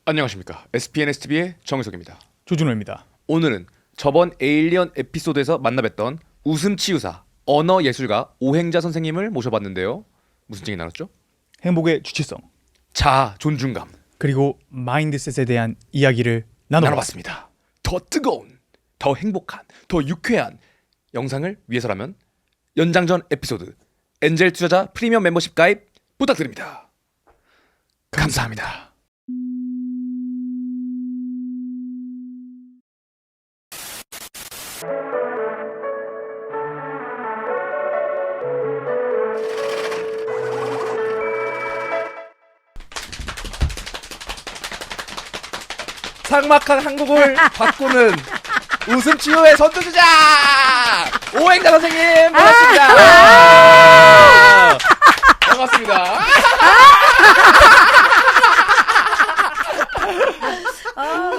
안녕하십니까. SPNSTV의 정혜석입니다. 조준호입니다. 오늘은 저번 에일리언 에피소드에서 만나뵀던 웃음치유사, 언어예술가 오행자 선생님을 모셔봤는데요. 무슨 얘기 나눴죠? 행복의 주체성 자아, 존중감 그리고 마인드셋에 대한 이야기를 나눠봤습니다. 더 뜨거운, 더 행복한, 더 유쾌한 영상을 위해서라면 연장전 에피소드 엔젤 투자자 프리미엄 멤버십 가입 부탁드립니다. 감사합니다. 삭막한 한국을 바꾸는 웃음치유의 선두주자 오행자 선생님 반갑습니다. 반갑습니다.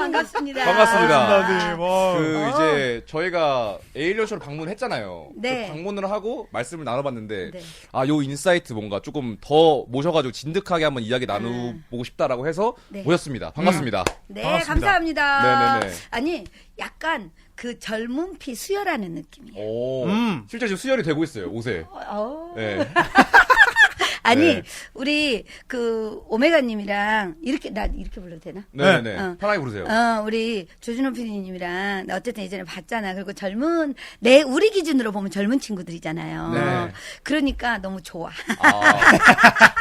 반갑습니다. 반갑습니다. 와. 이제 저희가 에일리언 쇼를 방문했잖아요. 네. 그 방문을 하고 말씀을 나눠봤는데 네. 요 인사이트 뭔가 조금 더 모셔가지고 진득하게 한번 이야기 나눠보고 싶다라고 해서 네. 모셨습니다. 반갑습니다. 네, 반갑습니다. 감사합니다. 네네네. 아니, 약간 그 젊은 피 수혈하는 느낌이에요. 오, 음. 실제 지금 수혈이 되고 있어요 옷에. 네. 아니, 네. 우리 그 오메가님이랑 나 이렇게 불러도 되나? 네네. 어. 편하게 부르세요. 우리 조준호 PD님이랑 어쨌든 예전에 봤잖아. 그리고 우리 기준으로 보면 젊은 친구들이잖아요. 네. 그러니까 너무 좋아.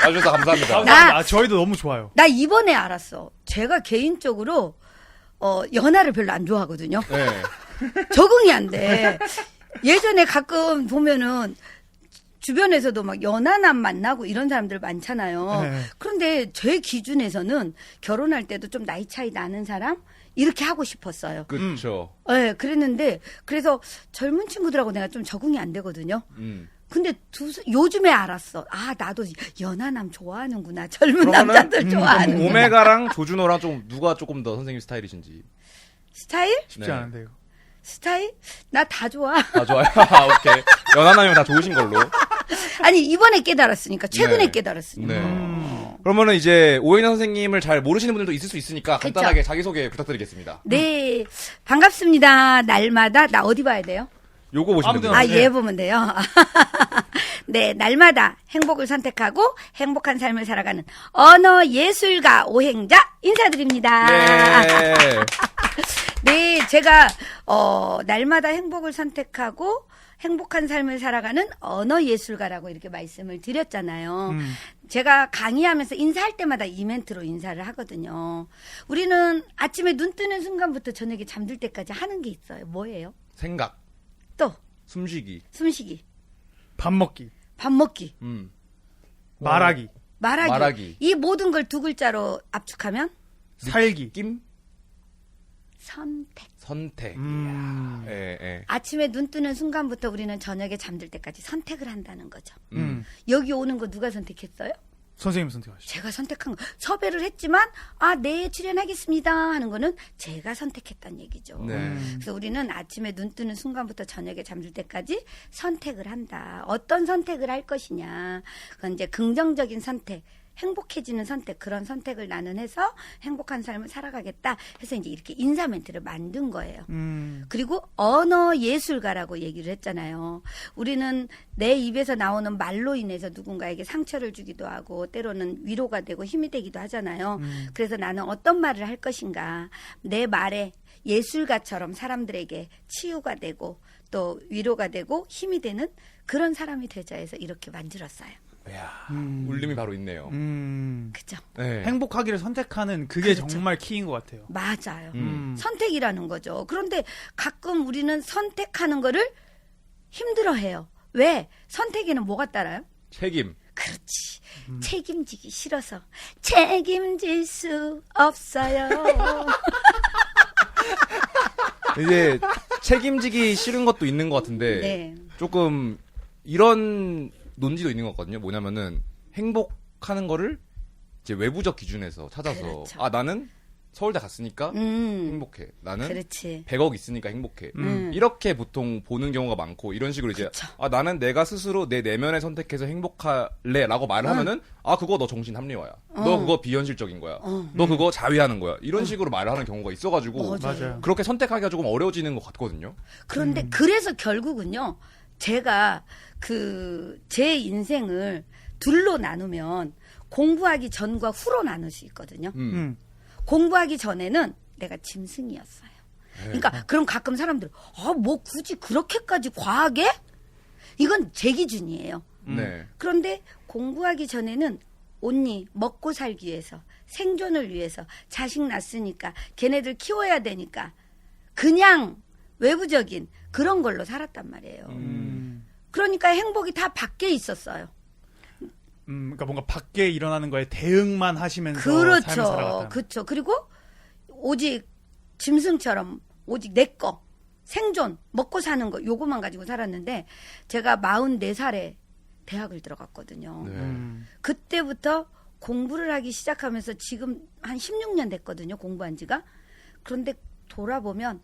와주셔서 감사합니다. 감사합니다. 저희도 너무 좋아요. 나 이번에 알았어. 제가 개인적으로 연하를 별로 안 좋아하거든요. 네. 적응이 안 돼. 예전에 가끔 보면은 주변에서도 막 연하남 만나고 이런 사람들 많잖아요. 네. 그런데 제 기준에서는 결혼할 때도 좀 나이 차이 나는 사람 이렇게 하고 싶었어요. 그렇죠. 네, 그랬는데 그래서 젊은 친구들하고 내가 좀 적응이 안 되거든요. 근데 요즘에 알았어. 나도 연하남 좋아하는구나. 젊은 남자들 좋아하는구나. 오메가랑 조준호랑 누가 조금 더 선생님 스타일이신지. 스타일? 쉽지 네. 않은데요. 스타일? 나 다 좋아. 다 좋아요. 오케이. 연하남이면 다 좋으신 걸로. 아니 이번에 깨달았으니까 최근에 네. 깨달았으니까. 네. 그러면은 이제 오행자 선생님을 잘 모르시는 분들도 있을 수 있으니까 그쵸. 간단하게 자기소개 부탁드리겠습니다. 네, 반갑습니다. 날마다 나 어디 봐야 돼요? 요거 보시면 아무데나. 됩니다. 네. 얘 보면 돼요. 네, 날마다 행복을 선택하고 행복한 삶을 살아가는 언어 예술가 오행자 인사드립니다. 네. 네, 제가 날마다 행복을 선택하고 행복한 삶을 살아가는 언어 예술가라고 이렇게 말씀을 드렸잖아요. 제가 강의하면서 인사할 때마다 이 멘트로 인사를 하거든요. 우리는 아침에 눈 뜨는 순간부터 저녁에 잠들 때까지 하는 게 있어요. 뭐예요? 생각, 또 숨쉬기, 숨쉬기, 밥 먹기, 밥 먹기, 말하기, 말하기. 이 모든 걸 두 글자로 압축하면 살기. 느낌, 선택. 선택. 예, 예. 아침에 눈 뜨는 순간부터 우리는 저녁에 잠들 때까지 선택을 한다는 거죠. 음. 여기 오는 거 누가 선택했어요? 선생님 선택하시죠. 제가 선택한 거. 섭외를 했지만 네 출연하겠습니다 하는 거는 제가 선택했다는 얘기죠. 네. 그래서 우리는 아침에 눈 뜨는 순간부터 저녁에 잠들 때까지 선택을 한다. 어떤 선택을 할 것이냐. 그건 이제 긍정적인 선택. 행복해지는 선택, 그런 선택을 나는 해서 행복한 삶을 살아가겠다 해서 이제 이렇게 인사 멘트를 만든 거예요. 그리고 언어 예술가라고 얘기를 했잖아요. 우리는 내 입에서 나오는 말로 인해서 누군가에게 상처를 주기도 하고 때로는 위로가 되고 힘이 되기도 하잖아요. 그래서 나는 어떤 말을 할 것인가. 내 말에 예술가처럼 사람들에게 치유가 되고 또 위로가 되고 힘이 되는 그런 사람이 되자 해서 이렇게 만들었어요. 이야, 울림이 바로 있네요. 그죠? 네. 행복하기를 선택하는 그게 그렇죠. 정말 키인 것 같아요. 맞아요. 음. 선택이라는 거죠. 그런데 가끔 우리는 선택하는 거를 힘들어해요. 왜? 선택에는 뭐가 따라요? 책임. 그렇지. 책임지기 싫어서 책임질 수 없어요. 이제 책임지기 싫은 것도 있는 것 같은데 네. 조금 이런 논지도 있는 것 같거든요. 뭐냐면은 행복하는 거를 이제 외부적 기준에서 찾아서 그렇죠. 나는 서울대 갔으니까 행복해. 나는 그렇지. 100억 있으니까 행복해. 음. 이렇게 보통 보는 경우가 많고 이런 식으로 이제 그쵸. 나는 내가 스스로 내 내면을 선택해서 행복할래라고 말을 하면은 그거 너 정신 합리화야. 너 그거 비현실적인 거야. 너 그거 자위하는 거야. 이런 식으로 말을 하는 경우가 있어가지고 맞아요. 그렇게 선택하기가 조금 어려워지는 것 같거든요. 그런데 그래서 결국은요, 제가 제 인생을 둘로 나누면 공부하기 전과 후로 나눌 수 있거든요. 공부하기 전에는 내가 짐승이었어요. 그러니까 그럼 가끔 사람들 뭐 굳이 그렇게까지 과하게? 이건 제 기준이에요. 네. 그런데 공부하기 전에는 온니 먹고 살기 위해서 생존을 위해서 자식 낳았으니까 걔네들 키워야 되니까 그냥 외부적인 그런 걸로 살았단 말이에요. 그러니까 행복이 다 밖에 있었어요. 그러니까 뭔가 밖에 일어나는 거에 대응만 하시면서 삶을 그렇죠. 살아갔다. 그렇죠. 그리고 오직 짐승처럼 오직 내 거, 생존, 먹고 사는 거 요거만 가지고 살았는데 제가 44살에 대학을 들어갔거든요. 네. 그때부터 공부를 하기 시작하면서 지금 한 16년 됐거든요. 공부한 지가. 그런데 돌아보면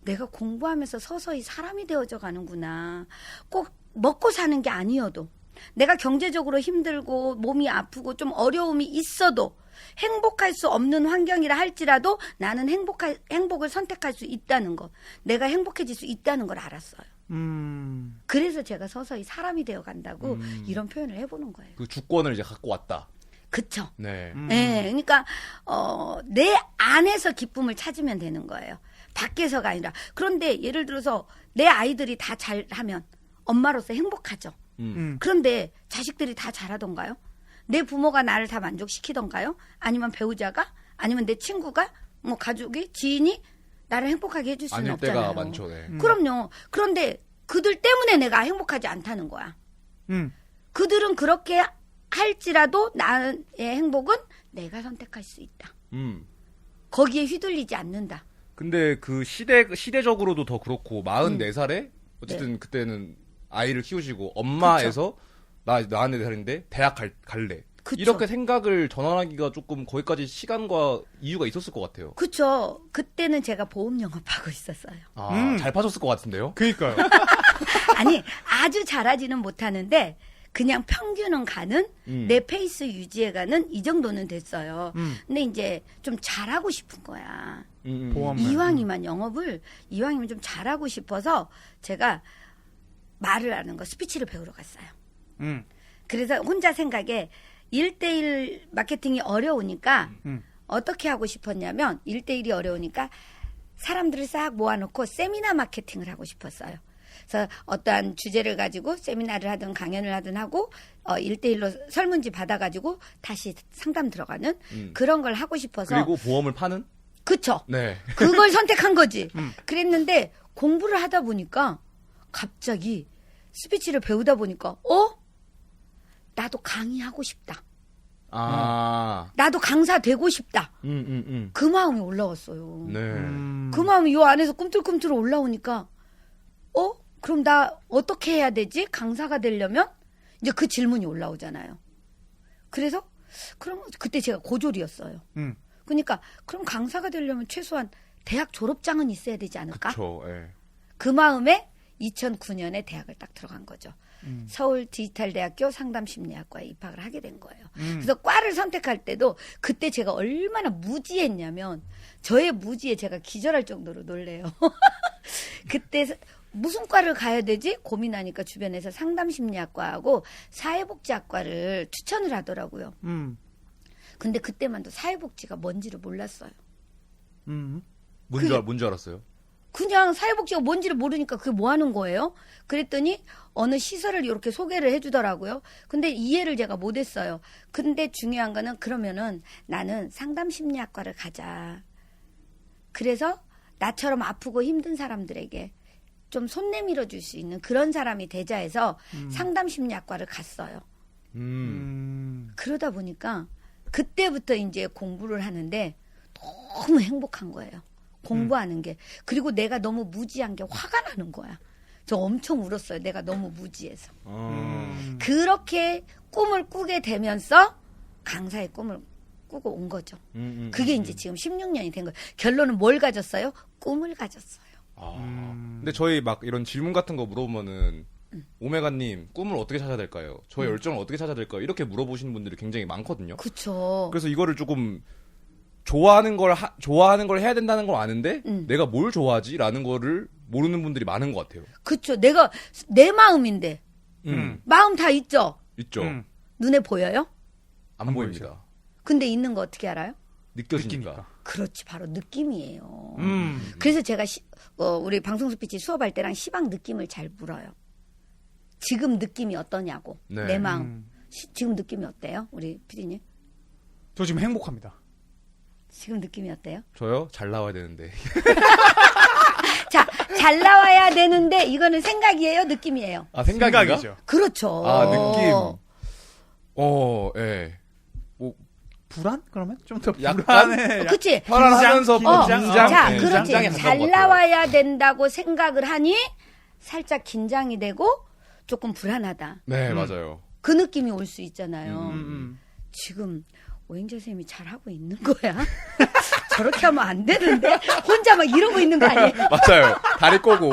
내가 공부하면서 서서히 사람이 되어져 가는구나. 꼭 먹고 사는 게 아니어도 내가 경제적으로 힘들고 몸이 아프고 좀 어려움이 있어도 행복할 수 없는 환경이라 할지라도 나는 행복을 선택할 수 있다는 거. 내가 행복해질 수 있다는 걸 알았어요. 그래서 제가 서서히 사람이 되어 간다고 이런 표현을 해보는 거예요. 그 주권을 이제 갖고 왔다. 그쵸? 네. 네, 그러니까 내 안에서 기쁨을 찾으면 되는 거예요. 밖에서가 아니라. 그런데 예를 들어서 내 아이들이 다 잘하면 엄마로서 행복하죠. 그런데 자식들이 다 잘하던가요? 내 부모가 나를 다 만족시키던가요? 아니면 배우자가? 아니면 내 친구가? 뭐 가족이? 지인이? 나를 행복하게 해줄 수는 아닐 없잖아요. 때가 많죠. 네. 그럼요. 그런데 그들 때문에 내가 행복하지 않다는 거야. 그들은 그렇게 할지라도 나의 행복은 내가 선택할 수 있다. 거기에 휘둘리지 않는다. 근데 그 시대적으로도 더 그렇고 44살에 어쨌든 그때는 아이를 키우시고 엄마에서 나 44살인데 대학 갈래. 그쵸. 이렇게 생각을 전환하기가 조금 거기까지 시간과 이유가 있었을 것 같아요. 그쵸. 그때는 제가 보험 영업하고 있었어요. 잘 파셨을 것 같은데요? 그러니까요. 아니, 아주 잘하지는 못하는데 그냥 평균은 가는 내 페이스 유지해가는 이 정도는 됐어요. 근데 이제 좀 잘하고 싶은 거야. 보험을. 이왕이면 이왕이면 좀 잘하고 싶어서 제가 말을 하는 거 스피치를 배우러 갔어요. 그래서 혼자 생각에 1대1 마케팅이 어려우니까 어떻게 하고 싶었냐면 1대1이 어려우니까 사람들을 싹 모아놓고 세미나 마케팅을 하고 싶었어요. 그래서 어떠한 주제를 가지고 세미나를 하든 강연을 하든 하고 1대1로 설문지 받아가지고 다시 상담 들어가는 그런 걸 하고 싶어서. 그리고 보험을 파는? 그쵸. 네. 그걸 선택한 거지. 그랬는데 공부를 하다 보니까 갑자기 스피치를 배우다 보니까 나도 강의하고 싶다. 나도 강사 되고 싶다. 그 마음이 올라왔어요. 네. 그 마음이 요 안에서 꿈틀꿈틀 올라오니까 그럼 나 어떻게 해야 되지? 강사가 되려면? 이제 그 질문이 올라오잖아요. 그래서 그럼 그때 제가 고졸이었어요. 그러니까 그럼 강사가 되려면 최소한 대학 졸업장은 있어야 되지 않을까? 그쵸. 예. 그 마음에 2009년에 대학을 딱 들어간 거죠. 서울 디지털대학교 상담심리학과에 입학을 하게 된 거예요. 그래서 과를 선택할 때도 그때 제가 얼마나 무지했냐면 저의 무지에 제가 기절할 정도로 놀래요. 그때 무슨 과를 가야 되지? 고민하니까 주변에서 상담심리학과하고 사회복지학과를 추천을 하더라고요. 근데 그때만도 사회복지가 뭔지를 몰랐어요. 뭔지 알았어요? 그냥 사회복지가 뭔지를 모르니까 그게 뭐 하는 거예요? 그랬더니 어느 시설을 이렇게 소개를 해주더라고요. 근데 이해를 제가 못했어요. 근데 중요한 거는 그러면은 나는 상담심리학과를 가자. 그래서 나처럼 아프고 힘든 사람들에게 좀 손 내밀어 줄 수 있는 그런 사람이 되자 해서 상담심리학과를 갔어요. 그러다 보니까 그때부터 이제 공부를 하는데 너무 행복한 거예요. 공부하는 게. 그리고 내가 너무 무지한 게 화가 나는 거야. 저 엄청 울었어요. 내가 너무 무지해서. 그렇게 꿈을 꾸게 되면서 강사의 꿈을 꾸고 온 거죠. 그게 이제 지금 16년이 된 거예요. 결론은 뭘 가졌어요? 꿈을 가졌어요. 근데 저희 막 이런 질문 같은 거 물어보면은 오메가님 꿈을 어떻게 찾아야 될까요? 저의 열정을 어떻게 찾아야 될까요? 이렇게 물어보시는 분들이 굉장히 많거든요. 그쵸. 그래서 이거를 조금 좋아하는 걸 해야 된다는 걸 아는데 내가 뭘 좋아하지라는 거를 모르는 분들이 많은 것 같아요. 그쵸. 내 마음인데. 마음 다 있죠? 있죠. 눈에 보여요? 안 보입니다. 근데 있는 거 어떻게 알아요? 느껴지니까. 그렇지, 바로 느낌이에요. 그래서 제가 우리 방송 스피치 수업할 때랑 시방 느낌을 잘 물어요. 지금 느낌이 어떠냐고. 네. 내 마음. 지금 느낌이 어때요? 우리 피디님? 저 지금 행복합니다. 지금 느낌이 어때요? 저요? 잘 나와야 되는데. 자, 잘 나와야 되는데 이거는 생각이에요? 느낌이에요? 아, 생각인가? 생각이죠. 그렇죠. 아, 느낌. 예. 불안? 그러면 좀 더 약간? 불안해. 그치? 편안하면서 긴장? 긴장. 자, 네, 그렇지. 긴장에 가까운 잘 것 같아요. 나와야 된다고 생각을 하니 살짝 긴장이 되고 조금 불안하다. 네, 맞아요. 그 느낌이 올 수 있잖아요. 음. 지금 오행자 선생님이 잘하고 있는 거야? 저렇게 하면 안 되는데? 혼자 막 이러고 있는 거 아니에요? 맞아요. 다리 꼬고.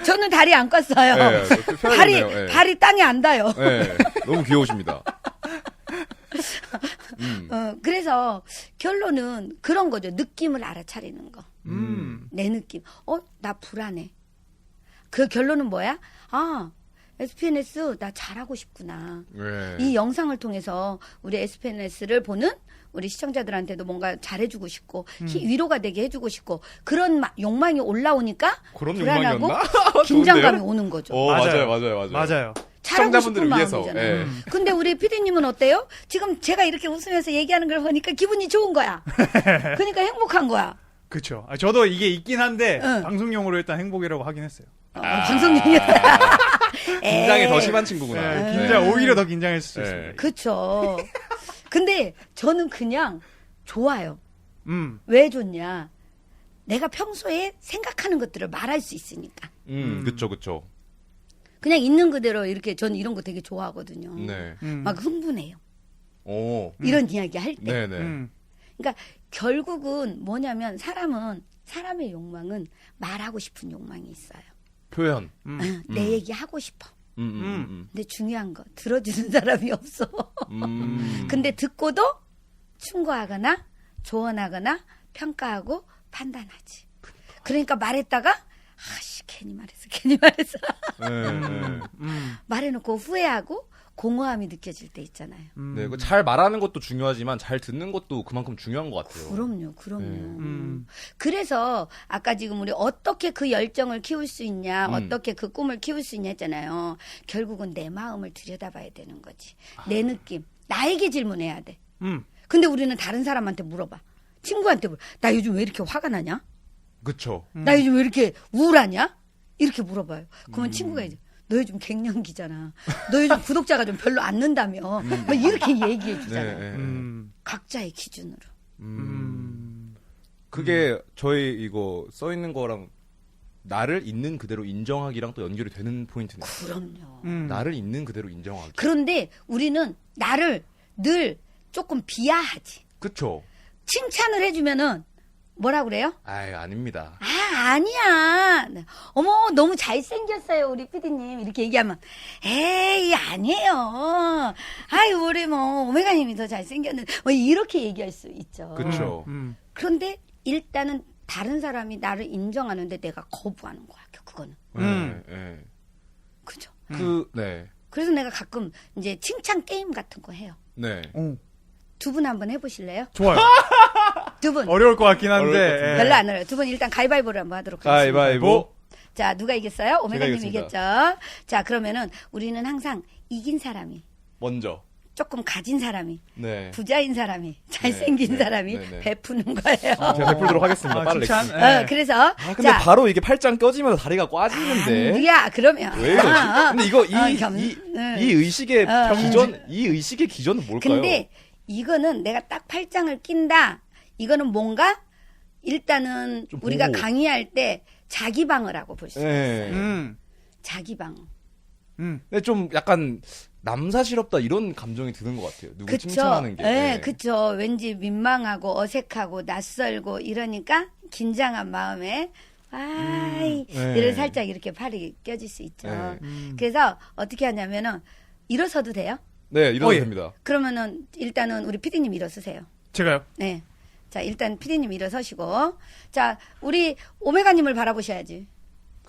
저는 다리 안 껐어요. 네, 편해졌네요. 네. 다리 땅에 안 닿아요. 네, 너무 귀여우십니다. 그래서 결론은 그런 거죠. 느낌을 알아차리는 거. 내 느낌. 나 불안해. 그 결론은 뭐야? SPNS 나 잘하고 싶구나. 네. 이 영상을 통해서 우리 SPNS를 보는 우리 시청자들한테도 뭔가 잘해주고 싶고 위로가 되게 해주고 싶고 그런 욕망이 올라오니까 그런 불안하고 욕망이었나? 긴장감이 오는 거죠. 맞아요. 잘하고 시청자분들을 싶은 위해서, 마음이잖아요. 예. 근데 우리 PD님은 어때요? 지금 제가 이렇게 웃으면서 얘기하는 걸 보니까 기분이 좋은 거야. 그러니까 행복한 거야. 그쵸. 저도 이게 있긴 한데 응. 방송용으로 일단 행복이라고 하긴 했어요. 방송용이었다. 긴장이 더 심한 친구구나. 네, 긴장 오히려 더 긴장했을 수 네. 있습니다. 그쵸. 근데 저는 그냥 좋아요. 왜 좋냐? 내가 평소에 생각하는 것들을 말할 수 있으니까. 그쵸. 그냥 있는 그대로 이렇게 저는 이런 거 되게 좋아하거든요. 네. 막 흥분해요. 오. 이런 이야기 할 때. 네네. 그러니까 결국은 뭐냐면 사람의 욕망은 말하고 싶은 욕망이 있어요. 표현. 내 얘기 하고 싶어. 음. 근데 중요한 거 들어주는 사람이 없어. 근데 듣고도 충고하거나 조언하거나 평가하고 판단하지. 그러니까 말했다가 괜히 말했어. 네. 말해놓고 후회하고 공허함이 느껴질 때 있잖아요. 네, 잘 말하는 것도 중요하지만 잘 듣는 것도 그만큼 중요한 것 같아요. 그럼요. 그래서 아까 지금 우리 어떻게 그 열정을 키울 수 있냐, 어떻게 그 꿈을 키울 수 있냐 했잖아요. 결국은 내 마음을 들여다봐야 되는 거지. 내 느낌. 나에게 질문해야 돼. 근데 우리는 다른 사람한테 물어봐. 친구한테 물어. 나 요즘 왜 이렇게 화가 나냐? 그쵸. 나 요즘 왜 이렇게 우울하냐? 이렇게 물어봐요. 그러면 친구가 이제 너 요즘 갱년기잖아. 너 요즘 구독자가 좀 별로 안 는다며. 막 이렇게 얘기해 주잖아요. 네. 각자의 기준으로. 그게 저희 이거 써 있는 거랑 나를 있는 그대로 인정하기랑 또 연결이 되는 포인트네요. 그럼요. 나를 있는 그대로 인정하기. 그런데 우리는 나를 늘 조금 비하하지. 그쵸. 칭찬을 해주면은 뭐라 그래요? 아닙니다. 아니야. 어머, 너무 잘생겼어요, 우리 피디님. 이렇게 얘기하면, 에이, 아니에요. 우리 오메가님이 더 잘생겼는데, 이렇게 얘기할 수 있죠. 그쵸. 그런데 일단은 다른 사람이 나를 인정하는데 내가 거부하는 거야, 그거는. 네. 그죠? 네. 그래서 내가 가끔 이제 칭찬 게임 같은 거 해요. 네. 두 분 한번 해보실래요? 좋아요. 두 분. 어려울 것 같긴 어려울 것 한데. 같은데. 별로 안 어려요. 두 분 일단 가위바위보를 한번 하도록 하겠습니다. 가위바위보. 자, 누가 이겼어요? 오메가님 이겼습니다. 이겼죠? 자, 그러면은 우리는 항상 이긴 사람이, 먼저. 조금 가진 사람이, 네. 부자인 사람이, 잘생긴 네, 사람이 네, 네. 베푸는 거예요. 제가 베풀도록 하겠습니다. 빠른 칭찬? 렉스. 네. 그래서 근데 자, 바로 이게 팔짱 껴지면서 다리가 꽈지는데. 야, 그러면 왜 이러지? 근데 이거 이 의식의 이 의식의 기전은 뭘까요? 근데 이거는 내가 딱 팔짱을 낀다. 이거는 뭔가 일단은 좀 우리가 보고. 강의할 때 자기방어라고 볼 수 있어요. 네. 자기방어. 근데 좀 약간 남사시럽다 이런 감정이 드는 것 같아요. 누구 그쵸. 칭찬하는 게. 네, 그쵸. 왠지 민망하고 어색하고 낯설고 이러니까 긴장한 마음에 아이 네. 이를 살짝 이렇게 팔이 껴질 수 있죠. 네. 그래서 어떻게 하냐면은 일어서도 돼요? 네, 이러면 예. 됩니다. 그러면은 일단은 우리 피디님 일어서세요. 제가요? 네. 자, 일단 피디님 일어서시고 자, 우리 오메가님을 바라보셔야지.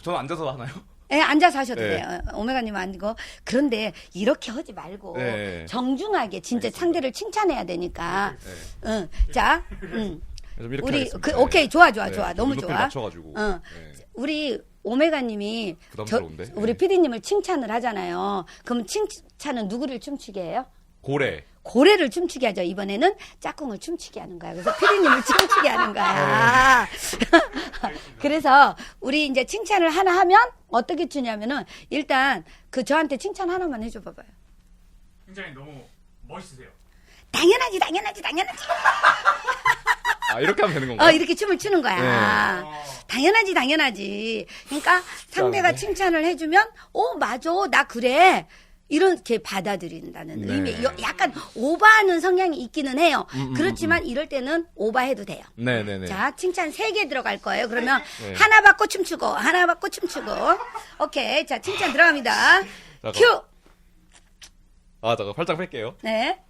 저는 앉아서 하나요? 예, 앉아서 하셔도 네. 돼요. 오메가님 앉고. 그런데 이렇게 하지 말고 네. 정중하게 진짜 상대를 칭찬해야 되니까. 네. 응. 자, 응. 좀 이렇게 우리 하겠습니다. 그 오케이 좋아 네. 너무 눈높이를 좋아. 맞춰가지고. 응. 네. 우리 오메가님이 부담스러운데? 우리 네. 피디님을 칭찬을 하잖아요. 그럼 칭찬은 누구를 춤추게 해요? 고래. 고래를 춤추게 하죠. 이번에는 짝꿍을 춤추게 하는 거야. 그래서 피디님을 춤추게 하는 거야. 그래서 우리 이제 칭찬을 하나 하면 어떻게 추냐면은 일단 그 저한테 칭찬 하나만 해줘 봐봐요. 굉장히 너무 멋있으세요. 당연하지. 아, 이렇게 하면 되는 건가요? 이렇게 춤을 추는 거야. 당연하지. 그러니까 상대가 네. 칭찬을 해주면, 맞아, 나 그래. 이렇게 받아들인다는 네. 의미. 약간 오버하는 성향이 있기는 해요. 그렇지만 이럴 때는 오버해도 돼요. 네네네. 자, 칭찬 3개 들어갈 거예요. 그러면 네. 하나 받고 춤추고, 하나 받고 춤추고. 오케이. 자, 칭찬 들어갑니다. 큐! 아, 잠깐 팔짱 뺄게요. 네.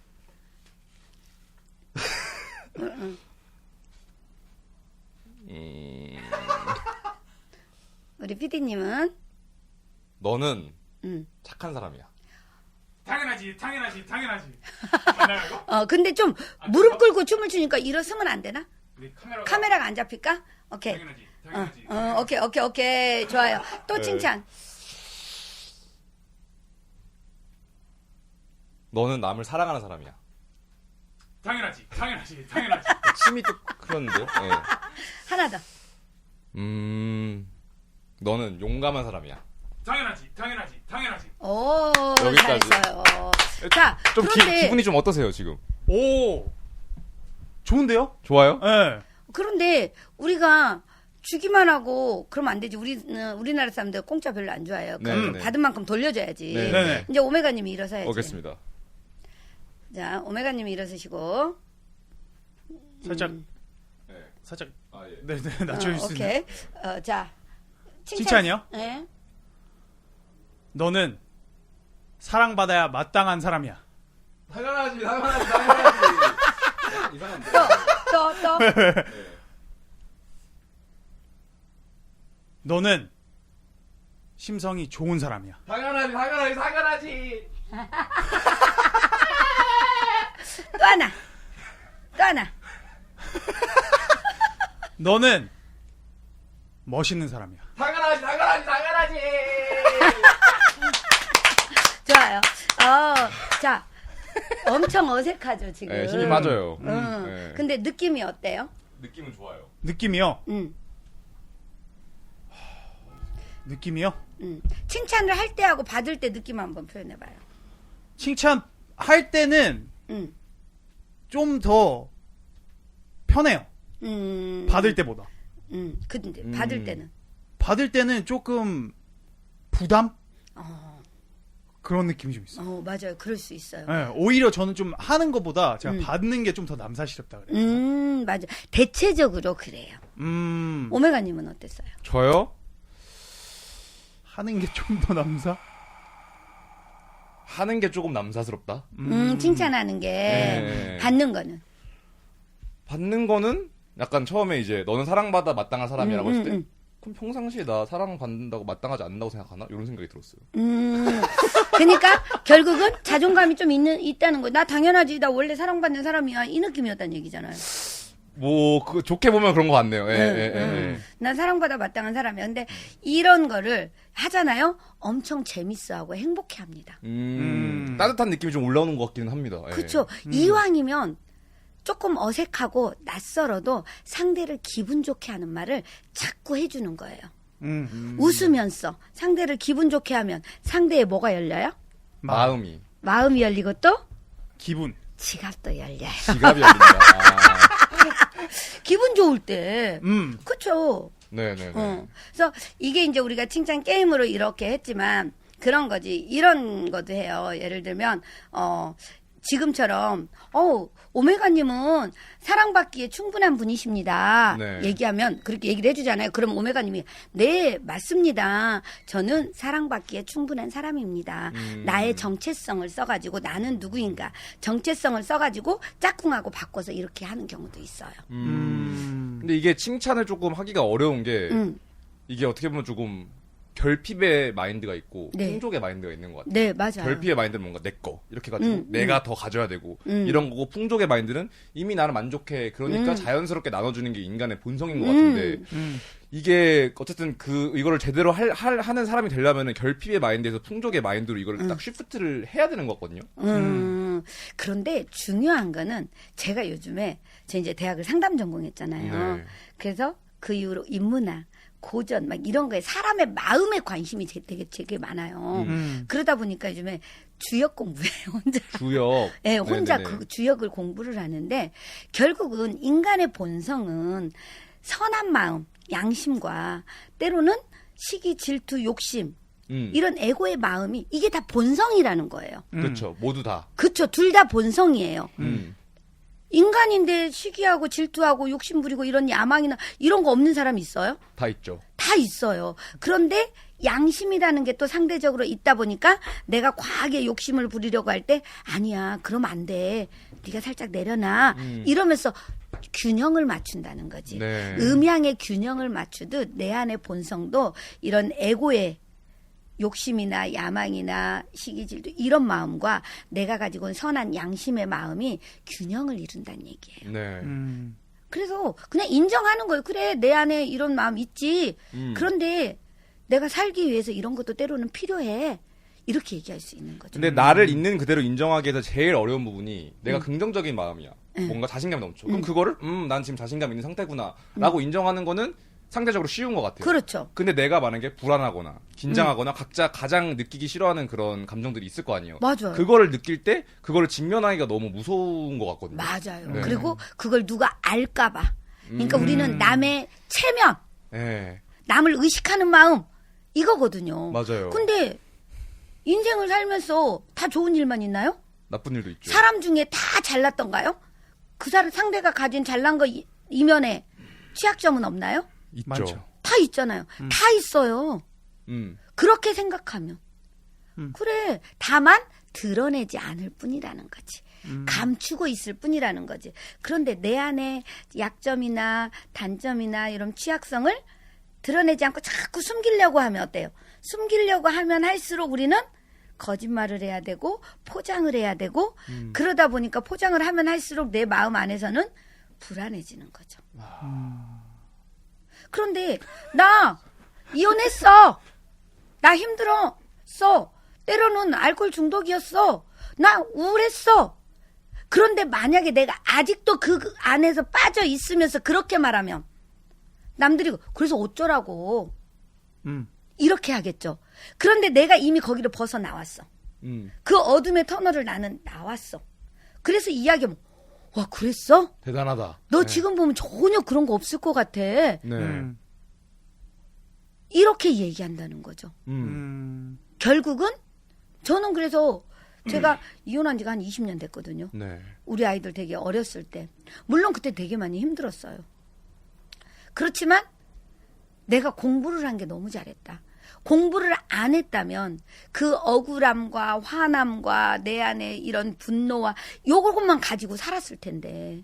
우리 PD님은? 너는 음. 착한 사람이야. 당연하지. 맞나요, 이거? 근데 좀 무릎 꿇고 춤을 추니까 일어서면 안 되나? 우리 카메라가 안 잡힐까? 오케이. 오케이. 좋아요. 또 네. 칭찬. 너는 남을 사랑하는 사람이야. 당연하지. 침이 또 그런데요? 네. 하나 더. 너는 용감한 사람이야. 당연하지. 오, 여기까지. 잘했어요. 자, 좀 그런데, 기분이 좀 어떠세요, 지금? 오, 좋은데요? 좋아요? 네. 그런데 우리가 주기만 하고 그러면 안 되지. 우리나라 사람들 공짜 별로 안 좋아해요. 그럼 네. 받은 만큼 돌려줘야지. 네. 네네. 이제 오메가님이 일어서야지. 오겠습니다. 자, 오메가님이 일어서시고. 살짝 네. 살짝 아, 예. 네, 낮춰줄 수 있나요? 오케이. 자, 칭찬이요? 네. 너는 사랑받아야 마땅한 사람이야. 당연하지. 이상한데. 또. 너는 심성이 좋은 사람이야. 당연하지. 또 하나. 너는 멋있는 사람이야. 당연하지. 좋아요. 자, 엄청 어색하죠, 지금. 네, 힘이 빠져요. 응. 네. 근데 느낌이 어때요? 느낌은 좋아요. 느낌이요? 느낌이요? 칭찬을 할 때하고 받을 때 느낌 한번 표현해봐요. 칭찬할 때는 좀 더 편해요. 받을 때보다. 근데 받을 때는? 받을 때는 조금 부담? 그런 느낌이 좀 있어요. 맞아요. 그럴 수 있어요. 네, 오히려 저는 좀 하는 것보다 제가 받는 게 좀 더 남사시럽다 그래요. 맞아. 대체적으로 그래요. 오메가님은 어땠어요? 저요? 하는 게 좀 더 남사? 하는 게 조금 남사스럽다. 칭찬하는 게. 네. 받는 거는? 받는 거는 약간 처음에 이제 너는 사랑받아 마땅한 사람이라고 했을 때 그럼 평상시에 나 사랑받는다고 마땅하지 않는다고 생각하나? 이런 생각이 들었어요. 그러니까 결국은 자존감이 좀 있다는 거예요. 나 당연하지. 나 원래 사랑받는 사람이야. 이 느낌이었다는 얘기잖아요. 그 좋게 보면 그런 것 같네요. 예. 난 사랑받아 마땅한 사람이야. 근데 이런 거를 하잖아요. 엄청 재밌어하고 행복해합니다. 따뜻한 느낌이 좀 올라오는 것 같기는 합니다. 예. 그렇죠. 이왕이면 조금 어색하고 낯설어도 상대를 기분 좋게 하는 말을 자꾸 해주는 거예요. 웃으면서 상대를 기분 좋게 하면 상대의 뭐가 열려요? 마음이. 마음이 열리고 또 기분. 지갑도 열려요. 지갑이 열린다. 기분 좋을 때. 그렇죠. 네네네. 그래서 이게 이제 우리가 칭찬 게임으로 이렇게 했지만 그런 거지. 이런 것도 해요. 예를 들면, 지금처럼, 오메가님은 사랑받기에 충분한 분이십니다. 네. 얘기하면, 그렇게 얘기를 해주잖아요. 그럼 오메가님이, 네, 맞습니다. 저는 사랑받기에 충분한 사람입니다. 나의 정체성을 써가지고, 나는 누구인가. 정체성을 써가지고, 짝꿍하고 바꿔서 이렇게 하는 경우도 있어요. 근데 이게 칭찬을 조금 하기가 어려운 게, 이게 어떻게 보면 조금 결핍의 마인드가 있고 네. 풍족의 마인드가 있는 것 같아요. 네, 맞아요. 결핍의 마인드는 뭔가 내 거 이렇게 가지고 내가 더 가져야 되고 이런 거고, 풍족의 마인드는 이미 나는 만족해. 그러니까 자연스럽게 나눠주는 게 인간의 본성인 것 같은데 이게 어쨌든 이거를 제대로 하는 사람이 되려면은 결핍의 마인드에서 풍족의 마인드로 이걸 딱 쉬프트를 해야 되는 거거든요. 그런데 중요한 거는 제가 요즘에 제 이제 대학을 상담 전공했잖아요. 네. 그래서 그 이후로 인문학, 고전 막 이런 거에 사람의 마음에 관심이 되게 많아요. 그러다 보니까 요즘에 주역 공부해요. 혼자. 주역. 네, 혼자 네네네. 그 주역을 공부를 하는데 결국은 인간의 본성은 선한 마음, 양심과 때로는 시기, 질투, 욕심 이런 에고의 마음이 이게 다 본성이라는 거예요. 그렇죠. 모두 다. 그렇죠. 둘 다 본성이에요. 인간인데 시기하고 질투하고 욕심 부리고 이런 야망이나 이런 거 없는 사람이 있어요? 다 있죠. 다 있어요. 그런데 양심이라는 게 또 상대적으로 있다 보니까 내가 과하게 욕심을 부리려고 할 때 아니야 그러면 안 돼. 네가 살짝 내려놔. 이러면서 균형을 맞춘다는 거지. 네. 음양의 균형을 맞추듯 내 안의 본성도 이런 에고의 욕심이나 야망이나 시기질도 이런 마음과 내가 가지고 있는 선한 양심의 마음이 균형을 이룬다는 얘기예요. 네. 그래서 그냥 인정하는 거예요. 그래 내 안에 이런 마음 있지. 그런데 내가 살기 위해서 이런 것도 때로는 필요해. 이렇게 얘기할 수 있는 거죠. 근데 나를 있는 그대로 인정하기 위해서 제일 어려운 부분이 내가 긍정적인 마음이야. 뭔가 자신감이 넘쳐. 그럼 그거를 난 지금 자신감 있는 상태구나 라고 인정하는 거는 상대적으로 쉬운 것 같아요. 그렇죠. 근데 내가 만약에 불안하거나 긴장하거나 각자 가장 느끼기 싫어하는 그런 감정들이 있을 거 아니에요. 맞아요. 그거를 느낄 때 그거를 직면하기가 너무 무서운 것 같거든요. 맞아요. 네. 그리고 그걸 누가 알까봐. 그러니까 우리는 남의 체면, 네. 남을 의식하는 마음 이거거든요. 맞아요. 근데 인생을 살면서 다 좋은 일만 있나요? 나쁜 일도 있죠. 사람 중에 다 잘났던가요? 그 사람 상대가 가진 잘난 거 이면에 취약점은 없나요? 있죠. 많죠. 다 있잖아요. 다 있어요. 그렇게 생각하면. 그래. 다만 드러내지 않을 뿐이라는 거지. 감추고 있을 뿐이라는 거지. 그런데 내 안에 약점이나 단점이나 이런 취약성을 드러내지 않고 자꾸 숨기려고 하면 어때요? 숨기려고 하면 할수록 우리는 거짓말을 해야 되고 포장을 해야 되고 그러다 보니까 포장을 하면 할수록 내 마음 안에서는 불안해지는 거죠. 그런데 나 이혼했어. 나 힘들었어. 때로는 알코올 중독이었어. 나 우울했어. 그런데 만약에 내가 아직도 그 안에서 빠져 있으면서 그렇게 말하면 남들이 그래서 어쩌라고 이렇게 하겠죠. 그런데 내가 이미 거기를 벗어나왔어. 그 어둠의 터널을 나는 나왔어. 그래서 이야기하면 와 그랬어? 대단하다. 너 네. 지금 보면 전혀 그런 거 없을 것 같아. 네. 이렇게 얘기한다는 거죠. 결국은 저는 그래서 제가 이혼한 지가 한 20년 됐거든요. 네. 우리 아이들 되게 어렸을 때. 물론 그때 되게 많이 힘들었어요. 그렇지만 내가 공부를 한 게 너무 잘했다. 공부를 안 했다면 그 억울함과 화남과 내 안에 이런 분노와 요것만 가지고 살았을 텐데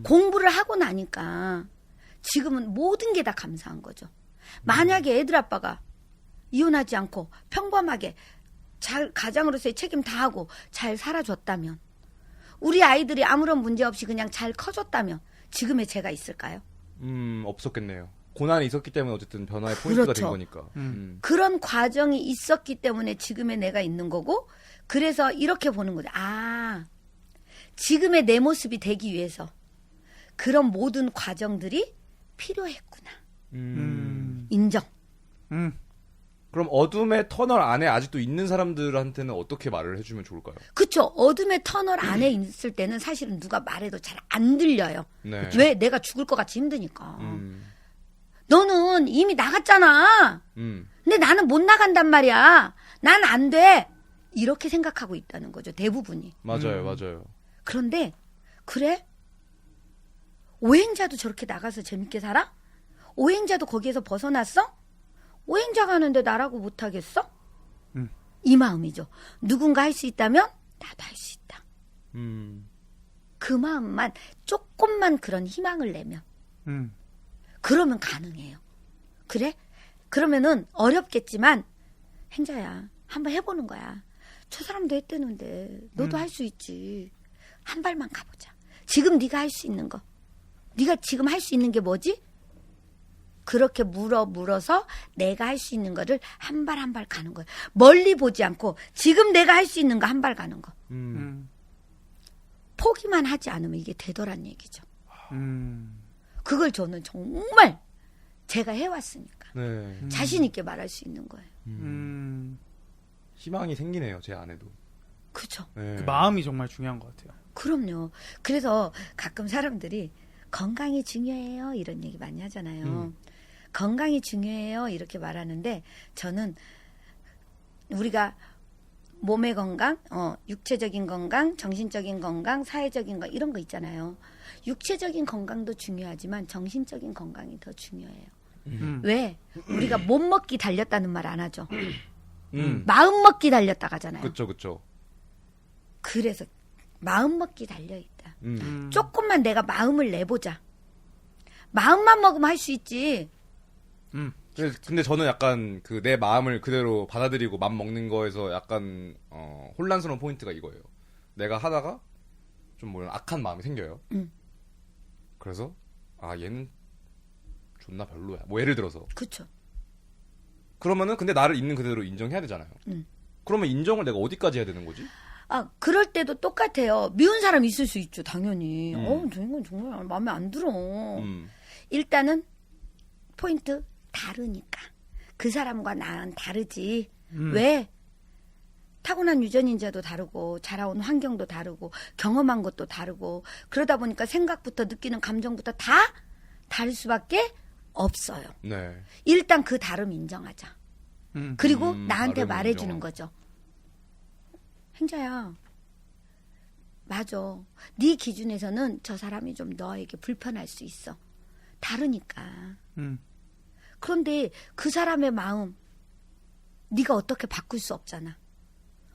공부를 하고 나니까 지금은 모든 게 다 감사한 거죠. 만약에 애들 아빠가 이혼하지 않고 평범하게 잘 가장으로서의 책임 다 하고 잘 살아줬다면 우리 아이들이 아무런 문제 없이 그냥 잘 커졌다면 지금의 제가 있을까요? 없었겠네요. 고난이 있었기 때문에 어쨌든 변화의 포인트가 그렇죠. 된 거니까. 그런 과정이 있었기 때문에 지금의 내가 있는 거고 그래서 이렇게 보는 거죠. 아, 지금의 내 모습이 되기 위해서 그런 모든 과정들이 필요했구나. 인정. 그럼 어둠의 터널 안에 아직도 있는 사람들한테는 어떻게 말을 해주면 좋을까요? 그쵸. 어둠의 터널 안에 있을 때는 사실은 누가 말해도 잘 안 들려요. 네. 왜? 내가 죽을 것 같이 힘드니까. 너는 이미 나갔잖아. 근데 나는 못 나간단 말이야. 난 안 돼. 이렇게 생각하고 있다는 거죠. 대부분이. 맞아요, 맞아요. 그런데 그래? 오행자도 저렇게 나가서 재밌게 살아? 오행자도 거기에서 벗어났어? 오행자가 하는데 나라고 못하겠어? 이 마음이죠. 누군가 할 수 있다면 나도 할 수 있다. 그 마음만 조금만 그런 희망을 내면 그러면 가능해요. 그래? 그러면은 어렵겠지만 행자야 한번 해보는 거야. 저 사람도 했다는데 너도 할 수 있지. 한 발만 가보자. 지금 네가 할 수 있는 거. 네가 지금 할 수 있는 게 뭐지? 그렇게 물어서 내가 할 수 있는 거를 한 발 한 발 가는 거예요. 멀리 보지 않고 지금 내가 할 수 있는 거 한 발 가는 거. 포기만 하지 않으면 이게 되더란 얘기죠. 그걸 저는 정말 제가 해왔으니까 네. 자신 있게 말할 수 있는 거예요. 희망이 생기네요, 제 안에도. 그죠? 네. 그 마음이 정말 중요한 것 같아요. 그럼요. 그래서 가끔 사람들이 건강이 중요해요 이런 얘기 많이 하잖아요. 건강이 중요해요 이렇게 말하는데 저는 우리가 몸의 건강, 육체적인 건강, 정신적인 건강, 사회적인 건강 이런 거 있잖아요. 육체적인 건강도 중요하지만 정신적인 건강이 더 중요해요. 왜? 우리가 몸 먹기 달렸다는 말 안 하죠. 마음 먹기 달렸다 가잖아요. 그쵸, 그쵸. 그래서 마음 먹기 달려있다. 조금만 내가 마음을 내보자. 마음만 먹으면 할 수 있지. 근데 저는 약간 그 내 마음을 그대로 받아들이고 맘 먹는 거에서 약간 혼란스러운 포인트가 이거예요. 내가 하다가 좀 뭐 악한 마음이 생겨요. 그래서 아 얘는 존나 별로야. 뭐 예를 들어서. 그쵸. 그러면은 근데 나를 있는 그대로 인정해야 되잖아요. 그러면 인정을 내가 어디까지 해야 되는 거지? 아, 그럴 때도 똑같아요. 미운 사람 있을 수 있죠, 당연히. 저 인간 정말 마음에 안 들어. 일단은 포인트 다르니까. 그 사람과 나는 다르지. 왜? 타고난 유전인자도 다르고 자라온 환경도 다르고 경험한 것도 다르고 그러다 보니까 생각부터 느끼는 감정부터 다 다를 수밖에 없어요. 네. 일단 그 다름 인정하자. 그리고 나한테 다름을 말해주는 인정하고. 거죠. 행자야. 맞아. 네 기준에서는 저 사람이 좀 너에게 불편할 수 있어. 다르니까. 그런데 그 사람의 마음 네가 어떻게 바꿀 수 없잖아.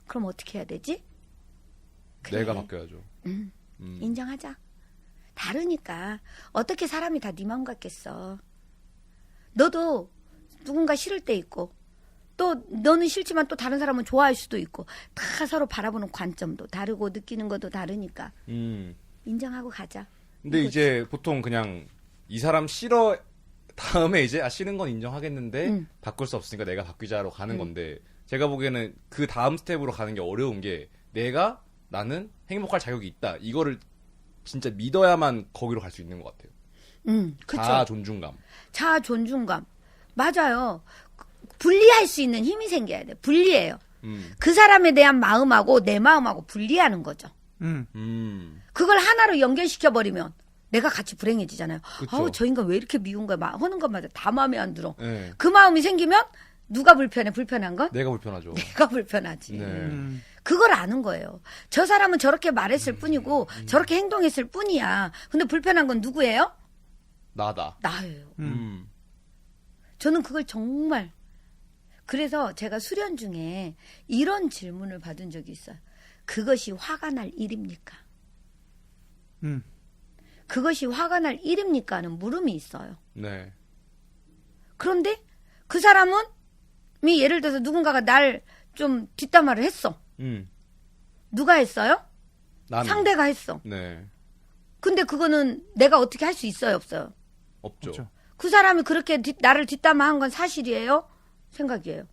그럼 어떻게 해야 되지? 그래. 내가 바뀌어야죠. 인정하자. 다르니까 어떻게 사람이 다 네 마음 같겠어. 너도 누군가 싫을 때 있고 또 너는 싫지만 또 다른 사람은 좋아할 수도 있고 다 서로 바라보는 관점도 다르고 느끼는 것도 다르니까 인정하고 가자. 근데 이거지. 이제 보통 그냥 이 사람 싫어 다음에 이제 아 싫은 건 인정하겠는데 바꿀 수 없으니까 내가 바뀌자로 가는 건데 제가 보기에는 그 다음 스텝으로 가는 게 어려운 게 나는 행복할 자격이 있다. 이거를 진짜 믿어야만 거기로 갈 수 있는 것 같아요. 그쵸. 자아 존중감. 자아 존중감. 맞아요. 분리할 수 있는 힘이 생겨야 돼. 분리해요. 그 사람에 대한 마음하고 내 마음하고 분리하는 거죠. 그걸 하나로 연결시켜버리면 내가 같이 불행해지잖아요. 그쵸. 아우, 저 인간 왜 이렇게 미운 거야. 하는 것마다 다 마음에 안 들어. 네. 그 마음이 생기면 누가 불편해? 불편한 건? 내가 불편하죠. 내가 불편하지. 네. 그걸 아는 거예요. 저 사람은 저렇게 말했을 뿐이고 저렇게 행동했을 뿐이야. 근데 불편한 건 누구예요? 나다. 나예요. 저는 그걸 정말 그래서 제가 수련 중에 이런 질문을 받은 적이 있어요. 그것이 화가 날 일입니까? 그것이 화가 날 일입니까? 하는 물음이 있어요. 네. 그런데 그 사람은 예를 들어서 누군가가 날 좀 뒷담화를 했어. 누가 했어요? 나는. 상대가 했어. 네. 근데 그거는 내가 어떻게 할 수 있어요? 없어요? 없죠. 없죠. 그 사람이 그렇게 나를 뒷담화한 건 사실이에요? 생각이에요.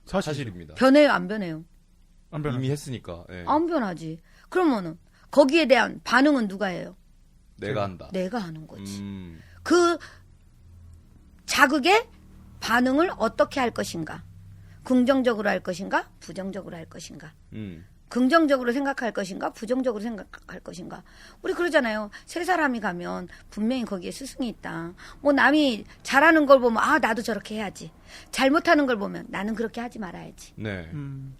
사실입니다. 변해요? 안 변해요? 안 변하죠. 이미 했으니까. 네. 안 변하지. 그러면은 거기에 대한 반응은 누가 해요? 내가 한다. 내가 하는 거지. 음. 그 자극에 반응을 어떻게 할 것인가? 긍정적으로 할 것인가? 부정적으로 할 것인가? 긍정적으로 생각할 것인가, 부정적으로 생각할 것인가. 우리 그러잖아요. 세 사람이 가면 분명히 거기에 스승이 있다. 뭐 남이 잘하는 걸 보면 아 나도 저렇게 해야지. 잘못하는 걸 보면 나는 그렇게 하지 말아야지. 네.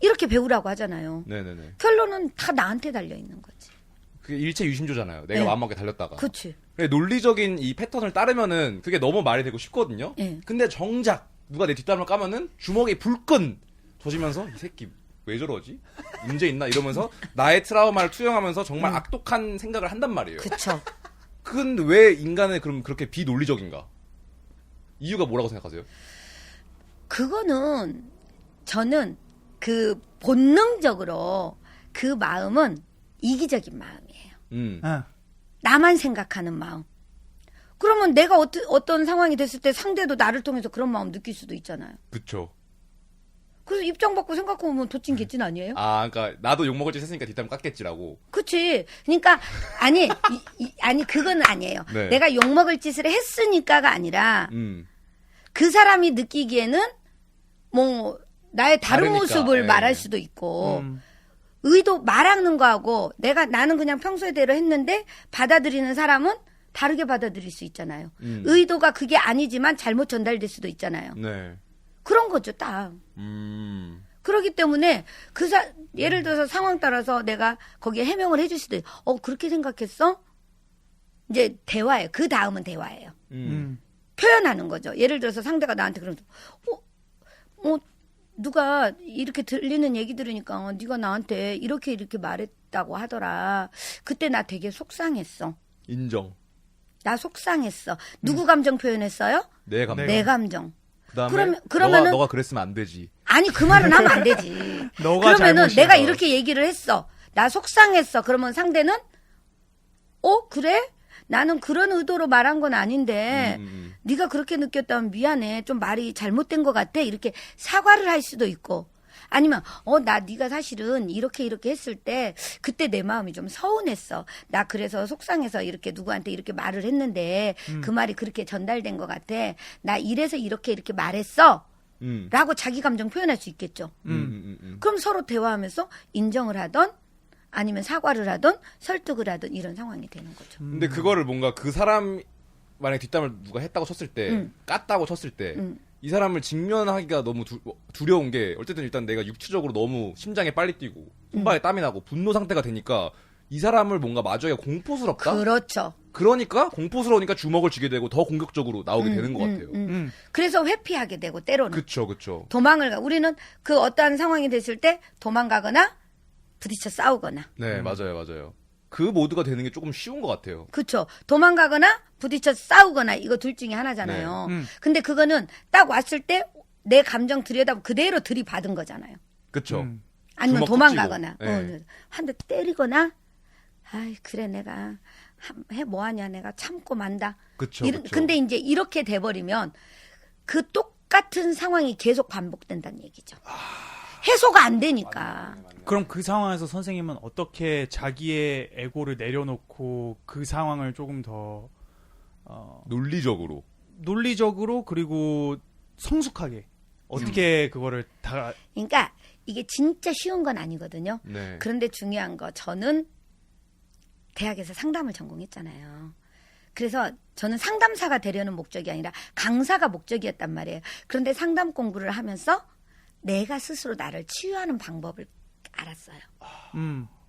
이렇게 배우라고 하잖아요. 네네네. 결론은 다 나한테 달려 있는 거지. 그게 일체 유심조잖아요. 내가 네. 마음먹게 달렸다가. 그렇지. 논리적인 이 패턴을 따르면은 그게 너무 말이 되고 쉽거든요. 네. 근데 정작 누가 내 뒷담을 까면은 주먹에 불끈 젖으면서 이 새끼 왜 저러지? 문제 있나? 이러면서 나의 트라우마를 투영하면서 정말 악독한 생각을 한단 말이에요. 그쵸. 그건 왜 인간은 그럼 그렇게 비논리적인가? 이유가 뭐라고 생각하세요? 그거는 저는 그 본능적으로 그 마음은 이기적인 마음이에요. 아, 나만 생각하는 마음. 그러면 내가 어떤 상황이 됐을 때 상대도 나를 통해서 그런 마음 느낄 수도 있잖아요. 그쵸. 그래서 입장 바꿔 생각해보면 도찐 개찐 아니에요? 아, 그러니까 나도 욕먹을 짓 했으니까 뒷담 깎겠지라고. 그치. 그러니까 아니 아니 그건 아니에요. 네. 내가 욕먹을 짓을 했으니까가 아니라 음. 그 사람이 느끼기에는 뭐 나의 다른 다르니까, 모습을 예. 말할 수도 있고 의도 말하는 거하고 나는 그냥 평소에대로 했는데 받아들이는 사람은 다르게 받아들일 수 있잖아요. 의도가 그게 아니지만 잘못 전달될 수도 있잖아요. 네. 그런 거죠, 딱. 그렇기 때문에 예를 들어서 상황 따라서 내가 거기에 해명을 해줄 수도 있고, 그렇게 생각했어? 이제 대화예요. 그 다음은 대화예요. 표현하는 거죠. 예를 들어서 상대가 나한테 그러면서, 누가 이렇게 들리는 얘기 들으니까 네가 나한테 이렇게 말했다고 하더라. 그때 나 되게 속상했어. 인정. 나 속상했어. 누구 감정 표현했어요? 내 감정. 내 감정. 그다음에 그러면은 너가 그랬으면 안 되지. 아니 그 말은 하면 안 되지. 너가 그러면은 잘못이야. 내가 이렇게 얘기를 했어. 나 속상했어. 그러면 상대는 그래? 나는 그런 의도로 말한 건 아닌데 네가 그렇게 느꼈다면 미안해. 좀 말이 잘못된 것 같아. 이렇게 사과를 할 수도 있고 아니면 네가 사실은 이렇게 했을 때 그때 내 마음이 좀 서운했어. 나 그래서 속상해서 이렇게 누구한테 이렇게 말을 했는데 그 말이 그렇게 전달된 것 같아. 나 이래서 이렇게 말했어. 라고 자기 감정 표현할 수 있겠죠. 그럼 서로 대화하면서 인정을 하던 아니면 사과를 하던 설득을 하던 이런 상황이 되는 거죠. 근데 그거를 뭔가 그 사람 만약에 뒷담을 누가 했다고 쳤을 때 깠다고 쳤을 때 이 사람을 직면하기가 너무 두려운 게 어쨌든 일단 내가 육체적으로 너무 심장이 빨리 뛰고 손발에 땀이 나고 분노 상태가 되니까 이 사람을 뭔가 마주하기가 공포스럽다? 그렇죠. 그러니까 공포스러우니까 주먹을 쥐게 되고 더 공격적으로 나오게 되는 것 같아요. 그래서 회피하게 되고 때로는 그쵸. 도망을 가. 우리는 그 어떠한 상황이 됐을 때 도망가거나 부딪혀 싸우거나. 네, 맞아요. 그 모드가 되는 게 조금 쉬운 것 같아요. 그렇죠. 도망가거나 부딪혀 싸우거나 이거 둘 중에 하나잖아요. 근데 그거는 딱 왔을 때 내 감정 들여다보고 그대로 들이받은 거잖아요. 그쵸. 아니면 주먹 도망가거나 툭 쥐고. 네. 한 대 때리거나 아이 그래 내가 뭐하냐 내가 참고 만다. 그쵸. 근데 이제 이렇게 돼버리면 그 똑같은 상황이 계속 반복된다는 얘기죠. 해소가 안 되니까. 그럼 그 상황에서 선생님은 어떻게 자기의 에고를 내려놓고 그 상황을 조금 더 논리적으로. 논리적으로 그리고 성숙하게 어떻게 그거를 다 그러니까 이게 진짜 쉬운 건 아니거든요. 네. 그런데 중요한 거 저는 대학에서 상담을 전공했잖아요. 그래서 저는 상담사가 되려는 목적이 아니라 강사가 목적이었단 말이에요. 그런데 상담 공부를 하면서 내가 스스로 나를 치유하는 방법을 알았어요.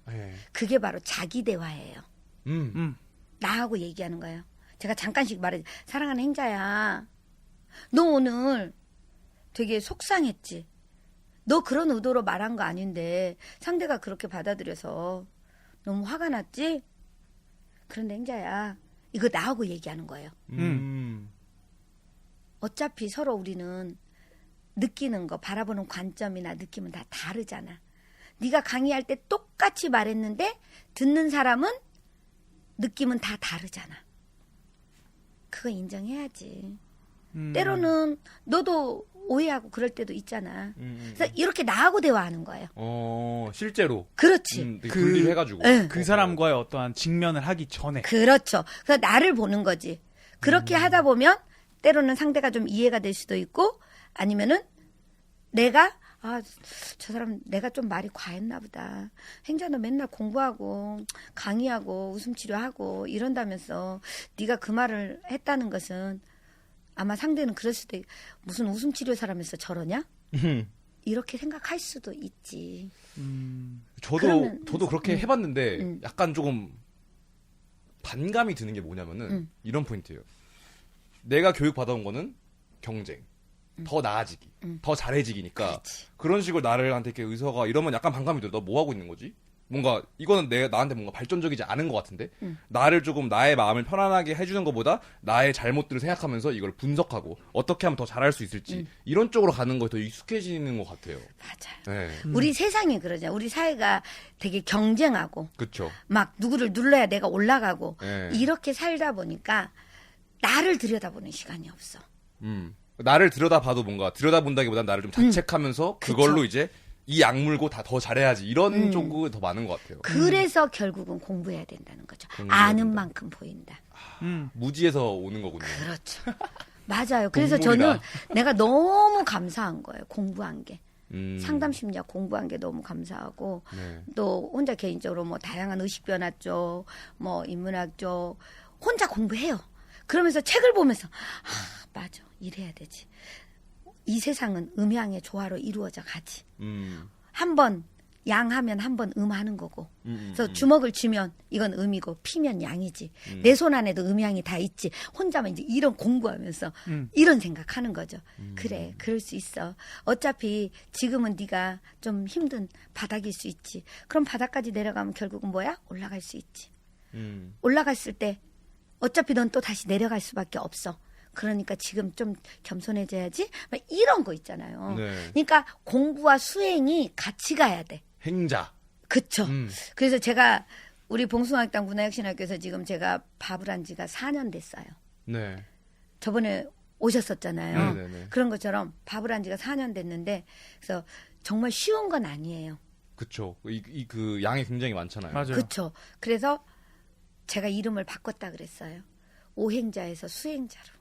네. 그게 바로 자기 대화예요. 음. 나하고 얘기하는 거예요. 제가 잠깐씩 말해. 사랑하는 행자야. 너 오늘 되게 속상했지. 너 그런 의도로 말한 거 아닌데 상대가 그렇게 받아들여서 너무 화가 났지? 그런데 행자야. 이거 나하고 얘기하는 거예요. 어차피 서로 우리는 느끼는 거, 바라보는 관점이나 느낌은 다 다르잖아. 네가 강의할 때 똑같이 말했는데 듣는 사람은 느낌은 다 다르잖아. 그거 인정해야지. 때로는 너도 오해하고 그럴 때도 있잖아. 그래서 이렇게 나하고 대화하는 거예요. 실제로. 그렇지. 분리해가지고. 네. 그 사람과의 어떠한 직면을 하기 전에 그렇죠. 그래서 나를 보는 거지. 그렇게 하다 보면 때로는 상대가 좀 이해가 될 수도 있고 아니면은 내가 아, 저 사람 내가 좀 말이 과했나 보다. 행자 너 맨날 공부하고 강의하고 웃음 치료하고 이런다면서 네가 그 말을 했다는 것은 아마 상대는 그럴 수도 있, 무슨 웃음 치료 사람에서 저러냐? 이렇게 생각할 수도 있지. 저도 그렇게 해봤는데 약간 조금 반감이 드는 게 뭐냐면은 이런 포인트예요. 내가 교육 받아온 거는 경쟁, 더 나아지기, 더 잘해지기니까 그렇지. 그런 식으로 나한테 이렇게 의사가 이러면 약간 반감이 들어. 너 뭐 하고 있는 거지? 뭔가 이거는 나한테 뭔가 발전적이지 않은 것 같은데 나를 조금 나의 마음을 편안하게 해주는 것보다 나의 잘못들을 생각하면서 이걸 분석하고 어떻게 하면 더 잘할 수 있을지 이런 쪽으로 가는 거에 더 익숙해지는 것 같아요. 맞아요. 네, 우리 세상이 그러잖아. 우리 사회가 되게 경쟁하고 그렇죠. 막 누구를 눌러야 내가 올라가고 네. 이렇게 살다 보니까 나를 들여다보는 시간이 없어. 나를 들여다봐도 뭔가 들여다본다기보단 나를 좀 자책하면서 그걸로 이제 이 악물고 다 더 잘해야지 이런 쪽이 더 많은 것 같아요. 그래서 결국은 공부해야 된다는 거죠. 공부해야 아는 된다. 만큼 보인다. 무지에서 오는 거군요. 그렇죠. 맞아요. 그래서 동물이다. 저는 내가 너무 감사한 거예요. 공부한 게. 음. 상담 심리학 공부한 게 너무 감사하고 네. 또 혼자 개인적으로 뭐 다양한 의식 변화 쪽, 뭐 인문학 쪽 혼자 공부해요. 그러면서 책을 보면서 맞아. 이래야 되지. 이 세상은 음양의 조화로 이루어져 가지. 한 번 양하면 한 번 음하는 거고. 그래서 주먹을 쥐면 이건 음이고 피면 양이지. 내 손 안에도 음양이 다 있지. 혼자만 이제 이런 공부하면서 이런 생각하는 거죠. 그래, 그럴 수 있어. 어차피 지금은 네가 좀 힘든 바닥일 수 있지. 그럼 바닥까지 내려가면 결국은 뭐야? 올라갈 수 있지. 올라갔을 때 어차피 넌 또 다시 내려갈 수밖에 없어. 그러니까 지금 좀 겸손해져야지. 막 이런 거 있잖아요. 네. 그러니까 공부와 수행이 같이 가야 돼. 행자. 그쵸. 그래서 제가 우리 봉숭아학당 문화혁신학교에서 지금 제가 밥을 한 지가 4년 됐어요. 네. 저번에 오셨었잖아요. 네네네. 그런 것처럼 밥을 한 지가 4년 됐는데 그래서 정말 쉬운 건 아니에요. 그쵸. 그 양이 굉장히 많잖아요. 맞아요. 그쵸. 그래서 제가 이름을 바꿨다 그랬어요. 오행자에서 수행자로.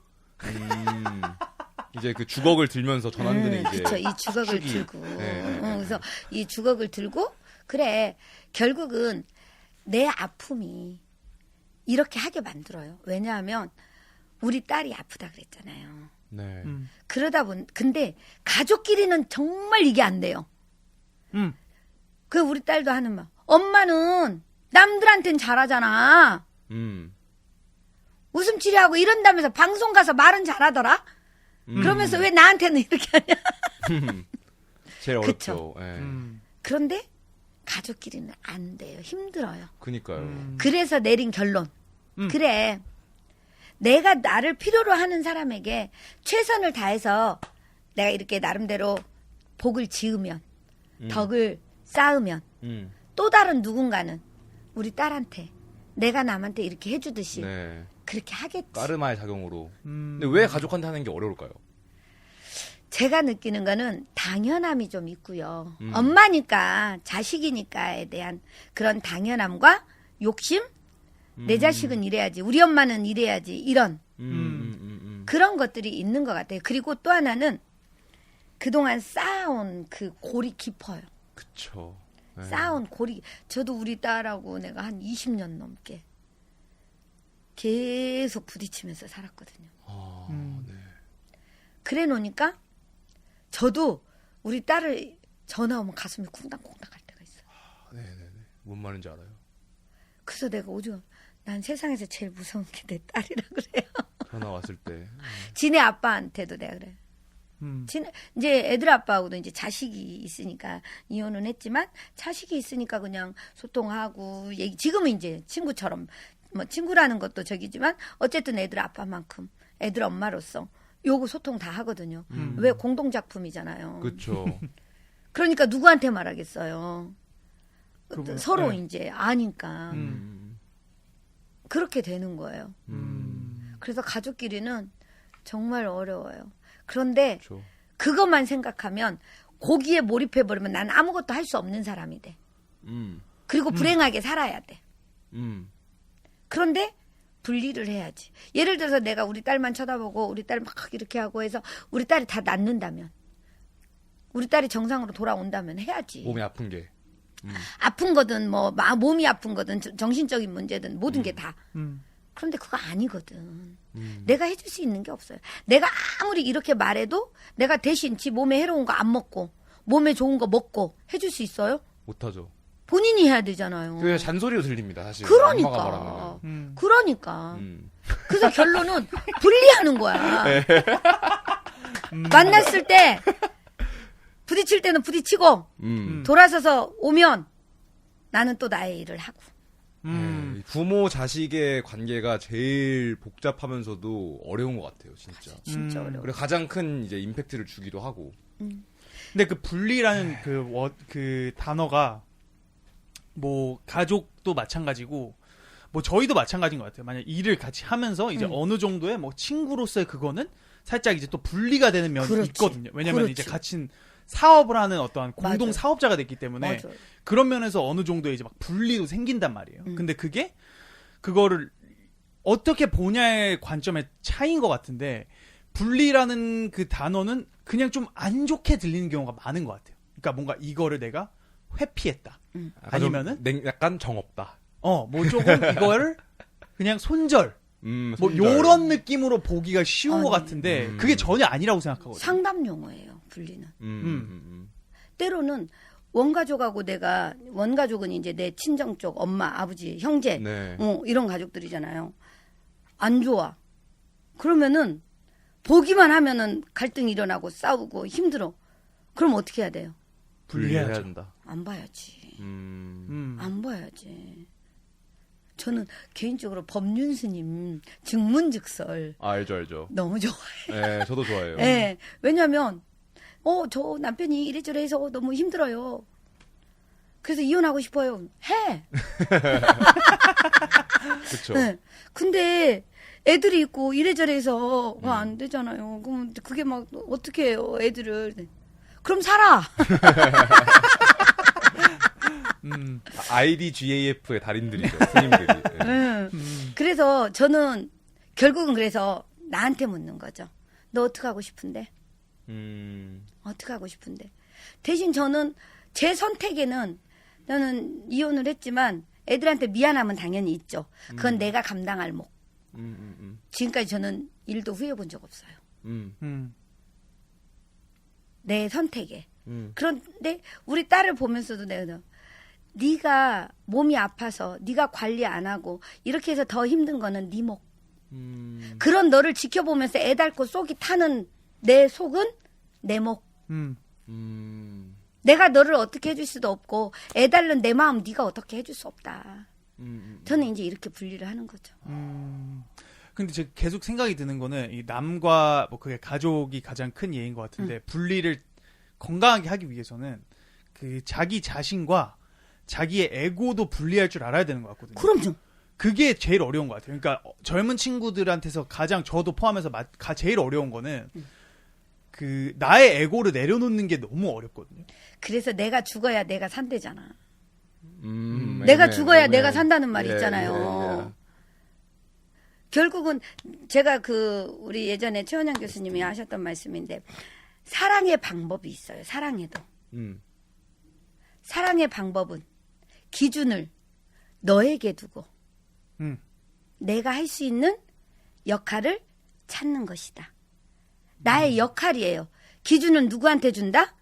이제 그 주걱을 들면서 전환되는 이제. 그쵸. 이 주걱을 축이. 들고. 네. 그래서 이 주걱을 들고 그래. 결국은 내 아픔이 이렇게 하게 만들어요. 왜냐하면 우리 딸이 아프다 그랬잖아요. 네. 그러다 근데 가족끼리는 정말 이게 안 돼요. 그 우리 딸도 하는 말. 엄마는 남들한텐 잘하잖아. 웃음 치료하고 이런다면서 방송 가서 말은 잘하더라. 그러면서 왜 나한테는 이렇게 하냐. 제일 그쵸. 어렵죠. 예. 그런데 가족끼리는 안 돼요. 힘들어요. 그니까요. 그래서 내린 결론. 그래. 내가 나를 필요로 하는 사람에게 최선을 다해서 내가 이렇게 나름대로 복을 지으면, 덕을 쌓으면, 또 다른 누군가는 우리 딸한테 내가 남한테 이렇게 해주듯이 네. 그렇게 하겠지. 까르마의 작용으로. 근데 왜 가족한테 하는 게 어려울까요? 제가 느끼는 거는 당연함이 좀 있고요. 엄마니까 자식이니까에 대한 그런 당연함과 욕심? 내 자식은 이래야지. 우리 엄마는 이래야지. 이런 그런 것들이 있는 것 같아요. 그리고 또 하나는 그동안 쌓아온 그 골이 깊어요. 그쵸. 네. 쌓아온 골이. 저도 우리 딸하고 내가 한 20년 넘게 계속 부딪히면서 살았거든요. 네. 그래 놓으니까 저도 우리 딸을 전화 오면 가슴이 쿵당쿵당 할 때가 있어요. 네네네. 뭔 말인지 알아요. 그래서 내가 오죽 난 세상에서 제일 무서운 게 내 딸이라 그래요. 전화 왔을 때. 지네 아빠한테도 내가 그래. 이제 애들 아빠하고도 이제 자식이 있으니까 이혼은 했지만 자식이 있으니까 그냥 소통하고 얘기. 지금은 이제 친구처럼 뭐 친구라는 것도 저기지만 어쨌든 애들 아빠만큼 애들 엄마로서 요거 소통 다 하거든요. 왜 공동 작품이잖아요. 그쵸. 그러니까 누구한테 말하겠어요. 서로 네. 이제 아니까 그렇게 되는 거예요. 그래서 가족끼리는 정말 어려워요. 그런데 그쵸. 그것만 생각하면 거기에 몰입해버리면 난 아무것도 할 수 없는 사람이 돼. 그리고 불행하게 살아야 돼. 그런데 분리를 해야지. 예를 들어서 내가 우리 딸만 쳐다보고 우리 딸 막 이렇게 하고 해서 우리 딸이 다 낳는다면 우리 딸이 정상으로 돌아온다면 해야지. 몸이 아픈 게. 아픈 거든 뭐 몸이 아픈 거든 정신적인 문제든 모든 게 다. 그런데 그거 아니거든. 내가 해줄 수 있는 게 없어요. 내가 아무리 이렇게 말해도 내가 대신 지 몸에 해로운 거 안 먹고 몸에 좋은 거 먹고 해줄 수 있어요? 못하죠. 본인이 해야 되잖아요. 그게 잔소리로 들립니다, 사실. 그러니까. 엄마가 말하면. 그러니까. 그래서 결론은 분리하는 거야. 만났을 때 부딪힐 때는 부딪히고 돌아서서 오면 나는 또 나의 일을 하고. 부모 자식의 관계가 제일 복잡하면서도 어려운 것 같아요, 진짜. 진짜 어려워. 그리고 가장 큰 이제 임팩트를 주기도 하고. 근데 그 분리라는 그 단어가 뭐 가족도 마찬가지고 뭐 저희도 마찬가지인 것 같아요. 만약 일을 같이 하면서 이제 어느 정도의 뭐 친구로서의 그거는 살짝 이제 또 분리가 되는 면이 그렇지. 있거든요. 왜냐면 그렇지. 이제 같이 사업을 하는 어떠한 공동 맞아. 사업자가 됐기 때문에 맞아요. 그런 면에서 어느 정도의 이제 막 분리도 생긴단 말이에요. 근데 그거를 어떻게 보냐의 관점의 차이인 것 같은데 분리라는 그 단어는 그냥 좀 안 좋게 들리는 경우가 많은 것 같아요. 그러니까 뭔가 이거를 내가 회피했다. 아니면은 약간 정없다. 뭐 조금 이걸 그냥 손절. 뭐 손절. 요런 느낌으로 보기가 쉬운 것 아니. 같은데 그게 전혀 아니라고 생각하거든요. 상담 용어예요. 분리는. 때로는 원가족하고 내가 원가족은 이제 내 친정 쪽 엄마, 아버지, 형제 네. 이런 가족들이잖아요. 안 좋아. 그러면은 보기만 하면은 갈등이 일어나고 싸우고 힘들어. 그럼 어떻게 해야 돼요? 분리해야 된다. 안 봐야지. 음. 안 봐야지. 저는 개인적으로 법륜 스님 증문즉설 알죠. 너무 좋아해요. 네, 저도 좋아해요. 네, 왜냐면 저 남편이 이래저래 해서 너무 힘들어요. 그래서 이혼하고 싶어요. 해. 그렇죠. 네. 근데 애들이 있고 이래저래 해서 안 되잖아요. 그럼 그게 막 어떻게 해요, 애들을. 그럼 살아. IDGAF의 달인들이죠, 스님들이. 네. 그래서 저는 결국은 그래서 나한테 묻는 거죠. 너 어떻게 하고 싶은데? 어떻게 하고 싶은데? 대신 저는 제 선택에는 나는 이혼을 했지만 애들한테 미안함은 당연히 있죠. 그건 내가 감당할 몫. 지금까지 저는 일도 후회해 본 적 없어요. 내 선택에. 그런데 우리 딸을 보면서도 내가 네가 몸이 아파서 네가 관리 안 하고 이렇게 해서 더 힘든 거는 네 몫. 그런 너를 지켜보면서 애달고 속이 타는 내 속은 내 몫. 내가 너를 어떻게 해줄 수도 없고 애달는 내 마음 네가 어떻게 해줄 수 없다. 저는 이제 이렇게 분리를 하는 거죠. 근데 제가 계속 생각이 드는 거는 이 남과 뭐 그게 가족이 가장 큰 예인 것 같은데 분리를 건강하게 하기 위해서는 그 자기 자신과 자기의 에고도 분리할 줄 알아야 되는 것 같거든요. 그럼요. 그게 제일 어려운 것 같아요. 그러니까 젊은 친구들한테서 가장 저도 포함해서 제일 어려운 거는 그 나의 에고를 내려놓는 게 너무 어렵거든요. 그래서 내가 죽어야 내가 산대잖아. 내가 죽어야 내가 산다는 말이 있잖아요. 결국은 제가 우리 예전에 최원영 교수님이 하셨던 말씀인데 사랑의 방법이 있어요. 사랑에도. 사랑의 방법은 기준을 너에게 두고 내가 할 수 있는 역할을 찾는 것이다. 나의 역할이에요. 기준은 누구한테 준다?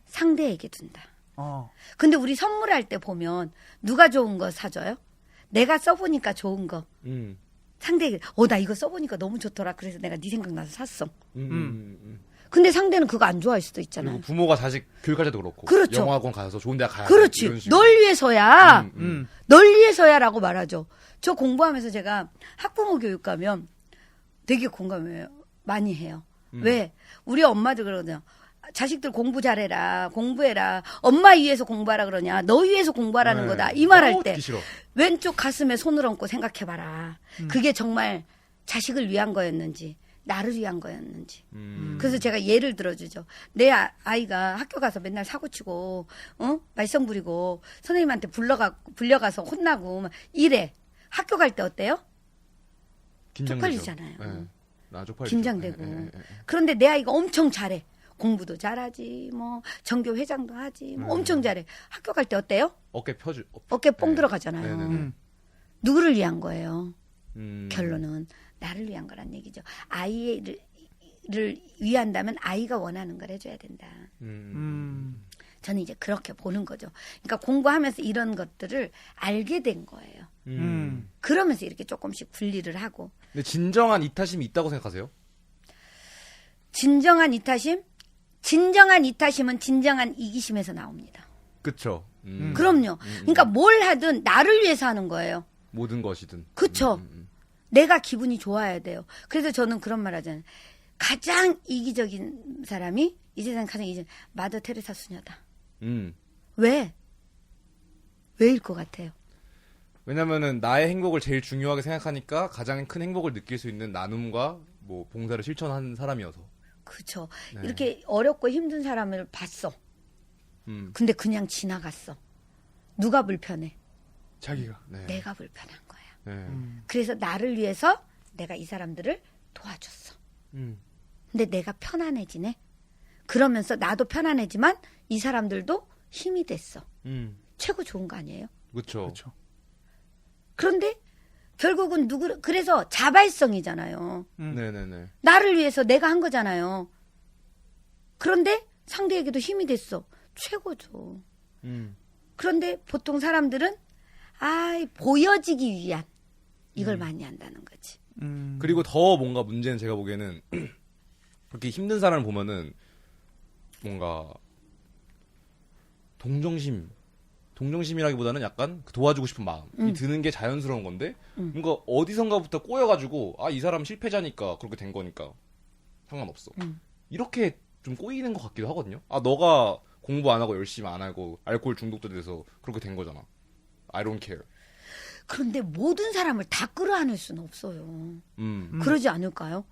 상대에게 둔다. 근데 우리 선물할 때 보면 누가 좋은 거 사줘요? 내가 써보니까 좋은 거. 상대에게 나 이거 써보니까 너무 좋더라. 그래서 내가 네 생각나서 샀어. 근데 상대는 그거 안 좋아할 수도 있잖아요. 그리고 부모가 자식 교육할 때도 그렇고. 그렇죠. 영어학원 가서 좋은 데 가야 그렇지. 이런 식으로. 널 위해서야. 널 위해서야라고 말하죠. 저 공부하면서 제가 학부모 교육 가면 되게 공감해요. 많이 해요. 왜? 우리 엄마들 그러거든요. 자식들 공부 잘해라. 공부해라. 엄마 위해서 공부하라 그러냐. 너 위해서 공부하라는 거다. 이 말할 때 듣기 싫어. 왼쪽 가슴에 손을 얹고 생각해봐라. 그게 정말 자식을 위한 거였는지 나를 위한 거였는지. 그래서 제가 예를 들어주죠. 내 아이가 학교 가서 맨날 사고치고 말썽 부리고 선생님한테 불려가서 혼나고 막 이래. 학교 갈 때 어때요? 긴장되죠. 쪽팔리잖아요. 네. 나 쪽팔리죠. 긴장되고. 그런데 내 아이가 엄청 잘해. 공부도 잘하지, 뭐 전교 회장도 하지, 뭐 엄청 잘해. 학교 갈 때 어때요? 어깨 펴주. 어깨 뽕 네. 들어가잖아요. 네네네. 누구를 위한 거예요? 음. 결론은 나를 위한 거란 얘기죠. 아이를 위한다면 아이가 원하는 걸 해줘야 된다. 저는 이제 그렇게 보는 거죠. 그러니까 공부하면서 이런 것들을 알게 된 거예요. 그러면서 이렇게 조금씩 분리를 하고. 근데 진정한 이타심이 있다고 생각하세요? 진정한 이타심? 진정한 이타심은 진정한 이기심에서 나옵니다. 그쵸. 그럼요. 그러니까 뭘 하든 나를 위해서 하는 거예요. 모든 것이든. 그쵸. 내가 기분이 좋아야 돼요. 그래서 저는 그런 말 하잖아요. 가장 이기적인 사람이 이 세상 가장 이기적인 마더 테레사 수녀다. 왜? 왜일 것 같아요? 왜냐면은 나의 행복을 제일 중요하게 생각하니까 가장 큰 행복을 느낄 수 있는 나눔과 뭐 봉사를 실천한 사람이어서. 그렇죠. 네. 이렇게 어렵고 힘든 사람을 봤어. 근데 그냥 지나갔어. 누가 불편해? 자기가. 네. 내가 불편한 거야. 네. 그래서 나를 위해서 내가 이 사람들을 도와줬어. 근데 내가 편안해지네. 그러면서 나도 편안해지만 이 사람들도 힘이 됐어. 최고 좋은 거 아니에요? 그렇죠. 그렇죠. 그런데 결국은 그래서 자발성이잖아요. 네네네. 나를 위해서 내가 한 거잖아요. 그런데 상대에게도 힘이 됐어. 최고죠. 그런데 보통 사람들은 보여지기 위한 이걸 많이 한다는 거지. 그리고 더 뭔가 문제는 제가 보기에는 그렇게 힘든 사람을 보면은 뭔가 동정심이라기보다는 약간 도와주고 싶은 마음이 드는 게 자연스러운 건데 뭔가 어디선가부터 꼬여가지고 이 사람 실패자니까 그렇게 된 거니까 상관없어. 이렇게 좀 꼬이는 것 같기도 하거든요. 너가 공부 안 하고 열심히 안 하고 알코올 중독도 돼서 그렇게 된 거잖아. I don't care. 그런데 모든 사람을 다 끌어안을 수는 없어요. 그러지 않을까요?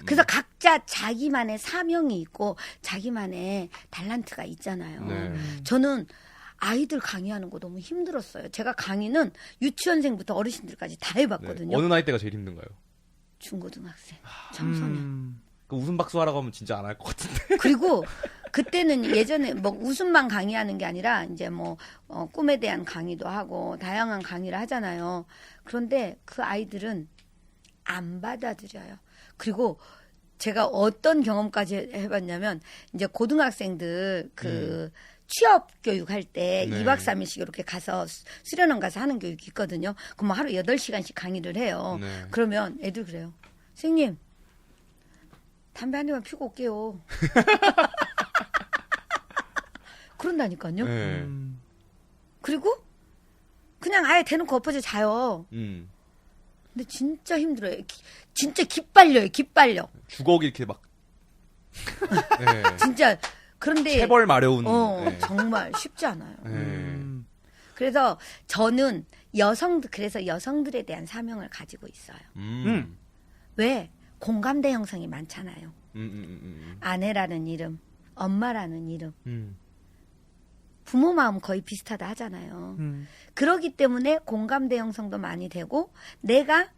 그래서 각자 자기만의 사명이 있고 자기만의 달란트가 있잖아요. 네. 저는 아이들 강의하는 거 너무 힘들었어요. 제가 강의는 유치원생부터 어르신들까지 다 해봤거든요. 네. 어느 나이 때가 제일 힘든가요? 중고등학생, 청소년. 그 웃음 박수 하라고 하면 진짜 안 할 것 같은데. 그리고 그때는 예전에 뭐 웃음만 강의하는 게 아니라 이제 뭐 꿈에 대한 강의도 하고 다양한 강의를 하잖아요. 그런데 그 아이들은 안 받아들여요. 그리고 제가 어떤 경험까지 해봤냐면 이제 고등학생들 취업 교육할 때 네. 2박 3일씩 이렇게 가서 수련원 가서 하는 교육이 있거든요. 그럼 뭐 하루 8시간씩 강의를 해요. 네. 그러면 애들 그래요. 선생님, 담배 한 대만 피고 올게요. 그런다니까요. 네. 그리고 그냥 아예 대놓고 엎어져 자요. 근데 진짜 힘들어요. 진짜 기빨려요. 기빨려. 주걱이 이렇게 막. 네. 진짜 그런데 체벌 마려운. 네. 정말 쉽지 않아요. 네. 그래서 저는 그래서 여성들에 대한 사명을 가지고 있어요. 왜? 공감대 형성이 많잖아요. 아내라는 이름, 엄마라는 이름. 부모 마음 거의 비슷하다 하잖아요. 그러기 때문에 공감대 형성도 많이 되고 내가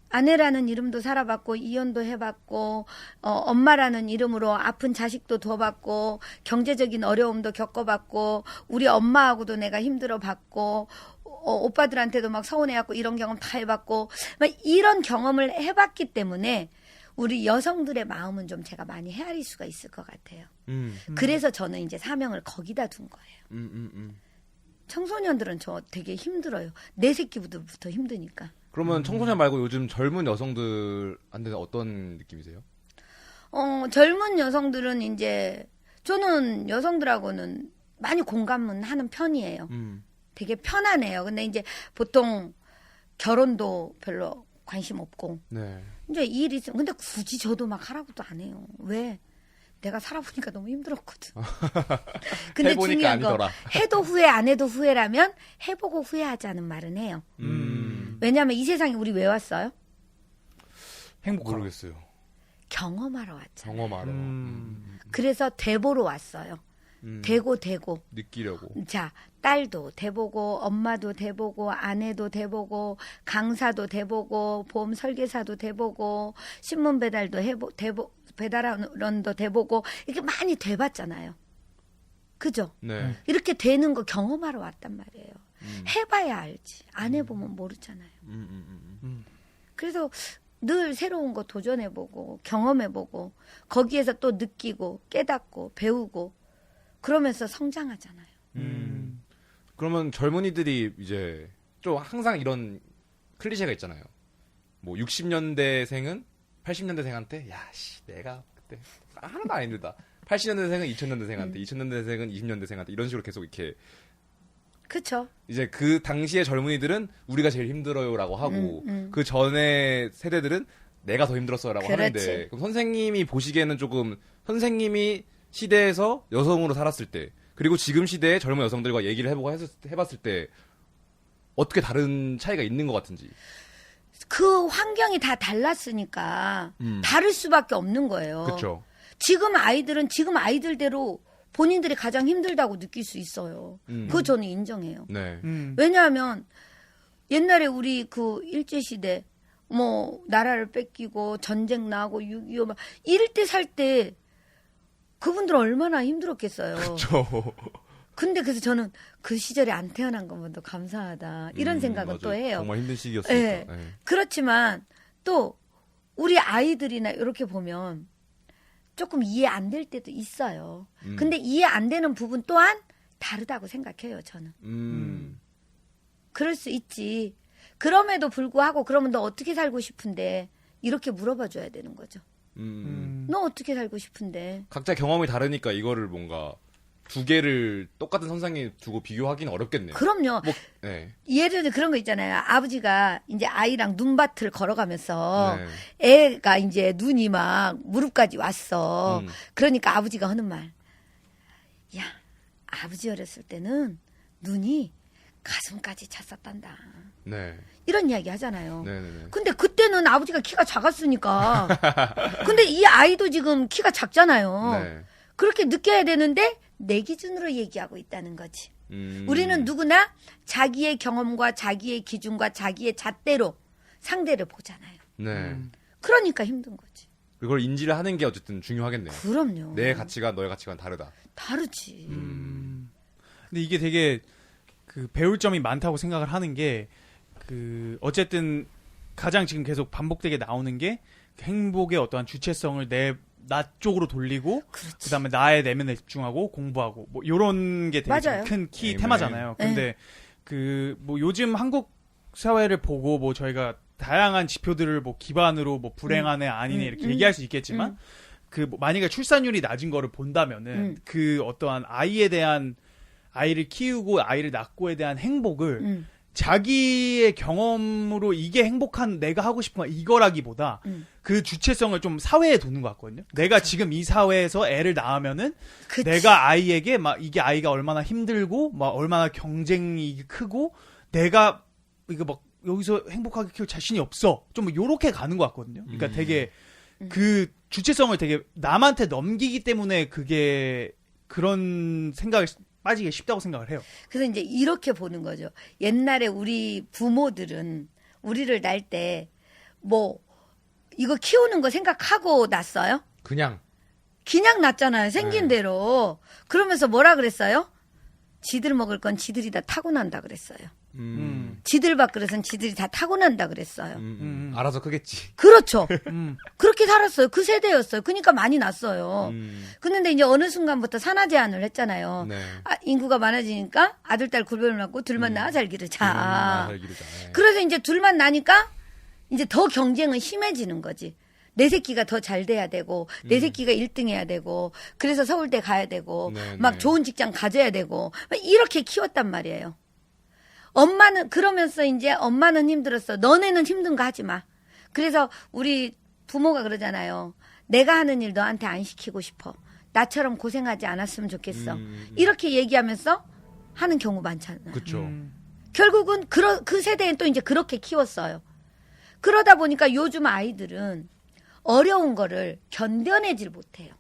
아내라는 이름도 살아봤고 이혼도 해봤고 엄마라는 이름으로 아픈 자식도 둬봤고 경제적인 어려움도 겪어봤고 우리 엄마하고도 내가 힘들어봤고 오빠들한테도 막 서운해갖고 이런 경험 다 해봤고 막 이런 경험을 해봤기 때문에 우리 여성들의 마음은 좀 제가 많이 헤아릴 수가 있을 것 같아요. 그래서 저는 이제 사명을 거기다 둔 거예요. 청소년들은 저 되게 힘들어요. 내 새끼부터 힘드니까. 그러면 청소년 말고 요즘 젊은 여성들한테는 어떤 느낌이세요? 젊은 여성들은 이제 저는 여성들하고는 많이 공감은 하는 편이에요. 되게 편안해요. 근데 이제 보통 결혼도 별로 관심 없고. 네. 이제 이 일이 있으면 근데 굳이 저도 막 하라고도 안 해요. 왜? 내가 살아보니까 너무 힘들었거든. 근데 해보니까 중요한 거 아니더라. 해도 후회 안 해도 후회라면 해보고 후회하자는 말은 해요. 왜냐하면 이 세상에 우리 왜 왔어요? 행복하고. 모르겠어요. 경험하러 왔잖아요. 경험하러. 그래서 대보러 왔어요. 되고 느끼려고. 자, 딸도 대보고 엄마도 대보고 아내도 대보고 강사도 대보고 보험 설계사도 대보고 신문 배달도 배달원도 돼보고 이렇게 많이 돼봤잖아요. 그죠? 네. 이렇게 되는 거 경험하러 왔단 말이에요. 해봐야 알지. 안 해보면 모르잖아요. 그래서 늘 새로운 거 도전해보고 경험해보고 거기에서 또 느끼고 깨닫고 배우고 그러면서 성장하잖아요. 그러면 젊은이들이 이제 좀 항상 이런 클리셰가 있잖아요. 뭐 60년대생은 80년대생한테 야씨 내가 그때 하나도 안 힘들다. 80년대생은 2000년대생한테, 2000년대생은 20년대생한테 이런 식으로 계속 이렇게 그쵸? 이제 그 당시의 젊은이들은 우리가 제일 힘들어요라고 하고 그 전에 세대들은 내가 더 힘들었어라고 그렇지. 하는데 그럼 선생님이 보시기에는 조금 선생님이 시대에서 여성으로 살았을 때 그리고 지금 시대의 젊은 여성들과 얘기를 해봤을 때 어떻게 다른 차이가 있는 것 같은지. 그 환경이 다 달랐으니까 다를 수밖에 없는 거예요. 그렇죠. 지금 아이들은 지금 아이들대로 본인들이 가장 힘들다고 느낄 수 있어요. 그거 저는 인정해요. 네. 왜냐하면 옛날에 우리 그 일제시대 뭐 나라를 뺏기고 전쟁 나고 6.25 막 이럴 때 살 때 그분들은 얼마나 힘들었겠어요. 그렇죠. 근데 그래서 저는 그 시절에 안 태어난 것만도 감사하다 이런 생각은 맞아요. 또 해요. 정말 힘든 시기였으니까. 네. 네. 그렇지만 또 우리 아이들이나 이렇게 보면 조금 이해 안 될 때도 있어요. 근데 이해 안 되는 부분 또한 다르다고 생각해요, 저는. 그럴 수 있지. 그럼에도 불구하고 그러면 너 어떻게 살고 싶은데 이렇게 물어봐 줘야 되는 거죠. 너 어떻게 살고 싶은데. 각자 경험이 다르니까 이거를 뭔가 두 개를 똑같은 선상에 두고 비교하기는 어렵겠네요. 그럼요. 뭐, 네. 예를 들어 그런 거 있잖아요. 아버지가 이제 아이랑 눈밭을 걸어가면서 네. 애가 이제 눈이 막 무릎까지 왔어. 그러니까 아버지가 하는 말. 야, 아버지 어렸을 때는 눈이 가슴까지 찼었단다. 네. 이런 이야기 하잖아요. 네네네. 근데 그때는 아버지가 키가 작았으니까. 근데 이 아이도 지금 키가 작잖아요. 네. 그렇게 느껴야 되는데 내 기준으로 얘기하고 있다는 거지. 우리는 누구나 자기의 경험과 자기의 기준과 자기의 잣대로 상대를 보잖아요. 네. 그러니까 힘든 거지. 그걸 인지를 하는 게 어쨌든 중요하겠네요. 그럼요. 내 가치관, 너의 가치관 다르다. 다르지. 근데 이게 되게 그 배울 점이 많다고 생각을 하는 게 그 어쨌든 가장 지금 계속 반복되게 나오는 게 행복의 어떠한 주체성을 나 쪽으로 돌리고 그렇지. 그다음에 나의 내면에 집중하고 공부하고 뭐 요런 게 되게 맞아요. 큰 키 네, 테마잖아요. 근데 그 뭐 요즘 한국 사회를 보고 뭐 저희가 다양한 지표들을 뭐 기반으로 뭐 불행하네 아니네 이렇게 얘기할 수 있겠지만 그 뭐 만약에 출산율이 낮은 거를 본다면은 그 어떠한 아이에 대한 아이를 키우고 아이를 낳고에 대한 행복을 자기의 경험으로 이게 행복한 내가 하고 싶은 거 이거라기보다 그 주체성을 좀 사회에 두는 것 같거든요. 내가 지금 이 사회에서 애를 낳으면은 그치. 내가 아이에게 막 이게 아이가 얼마나 힘들고 막 얼마나 경쟁이 크고 내가 이거 막 여기서 행복하게 키울 자신이 없어. 좀 뭐 요렇게 가는 것 같거든요. 그러니까 되게 그 주체성을 되게 남한테 넘기기 때문에 그게 그런 생각을 빠지기 쉽다고 생각을 해요. 그래서 이제 이렇게 보는 거죠. 옛날에 우리 부모들은 우리를 낳을 때 뭐 이거 키우는 거 생각하고 낳았어요? 그냥. 낳잖아요. 생긴 네. 대로. 그러면서 뭐라 그랬어요? 지들 먹을 건 지들이 다 타고난다 그랬어요. 지들 밥그릇은 지들이 다 타고난다 그랬어요. 알아서 크겠지. 그렇죠. 그렇게 살았어요. 그 세대였어요. 그러니까 많이 났어요. 그런데 이제 어느 순간부터 산하 제한을 했잖아요. 네. 인구가 많아지니까 아들, 딸 구별을 낳고 둘만 낳아 잘 기르자. 잘 기르자. 네. 그래서 이제 둘만 나니까 이제 더 경쟁은 심해지는 거지. 내 새끼가 더 잘 돼야 되고, 내 새끼가 1등 해야 되고, 그래서 서울대 가야 되고, 네, 막 네. 좋은 직장 가져야 되고, 막 이렇게 키웠단 말이에요. 엄마는, 그러면서 이제 엄마는 힘들었어. 너네는 힘든 거 하지 마. 그래서 우리 부모가 그러잖아요. 내가 하는 일 너한테 안 시키고 싶어. 나처럼 고생하지 않았으면 좋겠어. 이렇게 얘기하면서 하는 경우 많잖아요. 그쵸. 결국은 그 세대엔 또 이제 그렇게 키웠어요. 그러다 보니까 요즘 아이들은 어려운 거를 견뎌내질 못해요.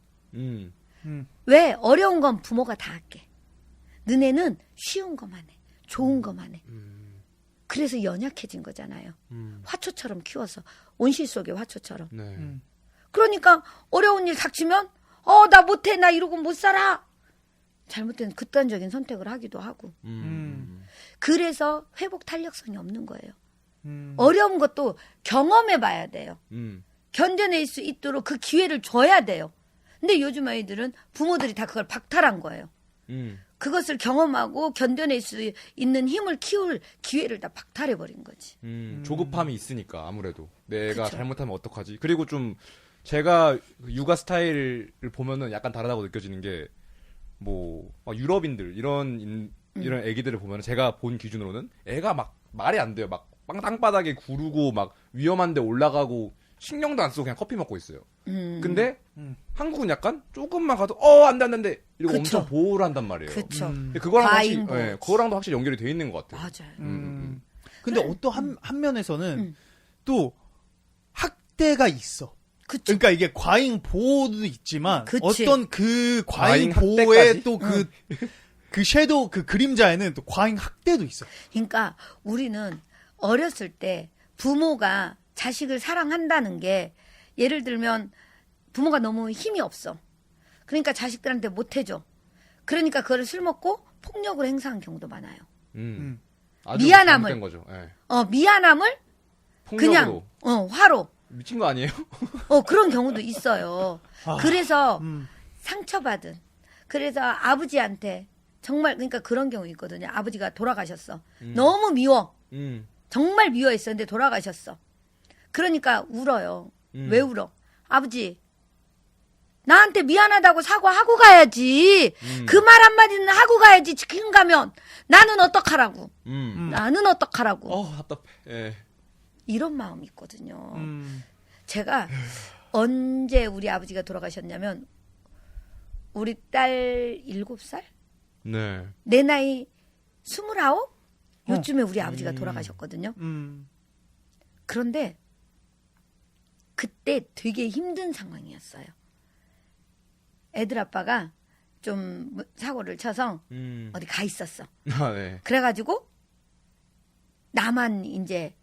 왜? 어려운 건 부모가 다 할게. 너네는 쉬운 것만 해. 좋은 것만 해. 그래서 연약해진 거잖아요. 화초처럼 키워서. 온실 속의 화초처럼. 네. 그러니까 어려운 일 닥치면 나 못해 나 이러고 못 살아. 잘못된 극단적인 선택을 하기도 하고. 그래서 회복 탄력성이 없는 거예요. 어려운 것도 경험해 봐야 돼요. 견뎌낼 수 있도록 그 기회를 줘야 돼요. 근데 요즘 아이들은 부모들이 다 그걸 박탈한 거예요. 그것을 경험하고 견뎌낼 수 있는 힘을 키울 기회를 다 박탈해버린 거지. 조급함이 있으니까 아무래도 내가 그쵸. 잘못하면 어떡하지. 그리고 좀 제가 육아 스타일을 보면은 약간 다르다고 느껴지는 게 뭐 유럽인들 이런 애기들을 보면 제가 본 기준으로는 애가 막 말이 안 돼요. 막 땅바닥에 구르고 막 위험한 데 올라가고 신경도 안 쓰고 그냥 커피 먹고 있어요. 근데 한국은 약간 조금만 가도 안돼 이러고 그쵸. 엄청 보호를 한단 말이에요. 그렇죠. 그거랑 확실히, 과잉 보호. 그거랑도 확실히 연결이 돼 있는 것 같아요. 맞아요. 근데 어떤 한 면에서는 또 학대가 있어. 그쵸. 그러니까 이게 과잉 보호도 있지만 그치. 어떤 그 과잉 과잉 보호의 학대까지? 또 그 섀도우 그 그림자에는 또 과잉 학대도 있어. 그러니까 우리는 어렸을 때 부모가 자식을 사랑한다는 게 예를 들면 부모가 너무 힘이 없어. 그러니까 자식들한테 못 해줘. 그러니까 그거를 술 먹고 폭력으로 행사한 경우도 많아요. 아주 미안함을. 잘못된 거죠. 예. 미안함을 폭력으로. 그냥 화로. 미친 거 아니에요? 그런 경우도 있어요. 그래서 상처받은. 그래서 아버지한테 정말 그러니까 그런 경우 있거든요. 아버지가 돌아가셨어. 너무 미워. 정말 미워했었는데 돌아가셨어. 그러니까 울어요. 왜 울어? 아버지 나한테 미안하다고 사과하고 가야지. 그 말 한마디는 하고 가야지. 지금 가면 나는 어떡하라고. 나는 어떡하라고. 답답해. 예. 이런 마음이 있거든요. 제가 언제 우리 아버지가 돌아가셨냐면 우리 딸 7살? 네. 내 나이 29? 요즘에 우리 아버지가 돌아가셨거든요. 그런데 그때 되게 힘든 상황이었어요. 애들 아빠가 좀 사고를 쳐서 어디 가 있었어. 네. 그래가지고 나만 이제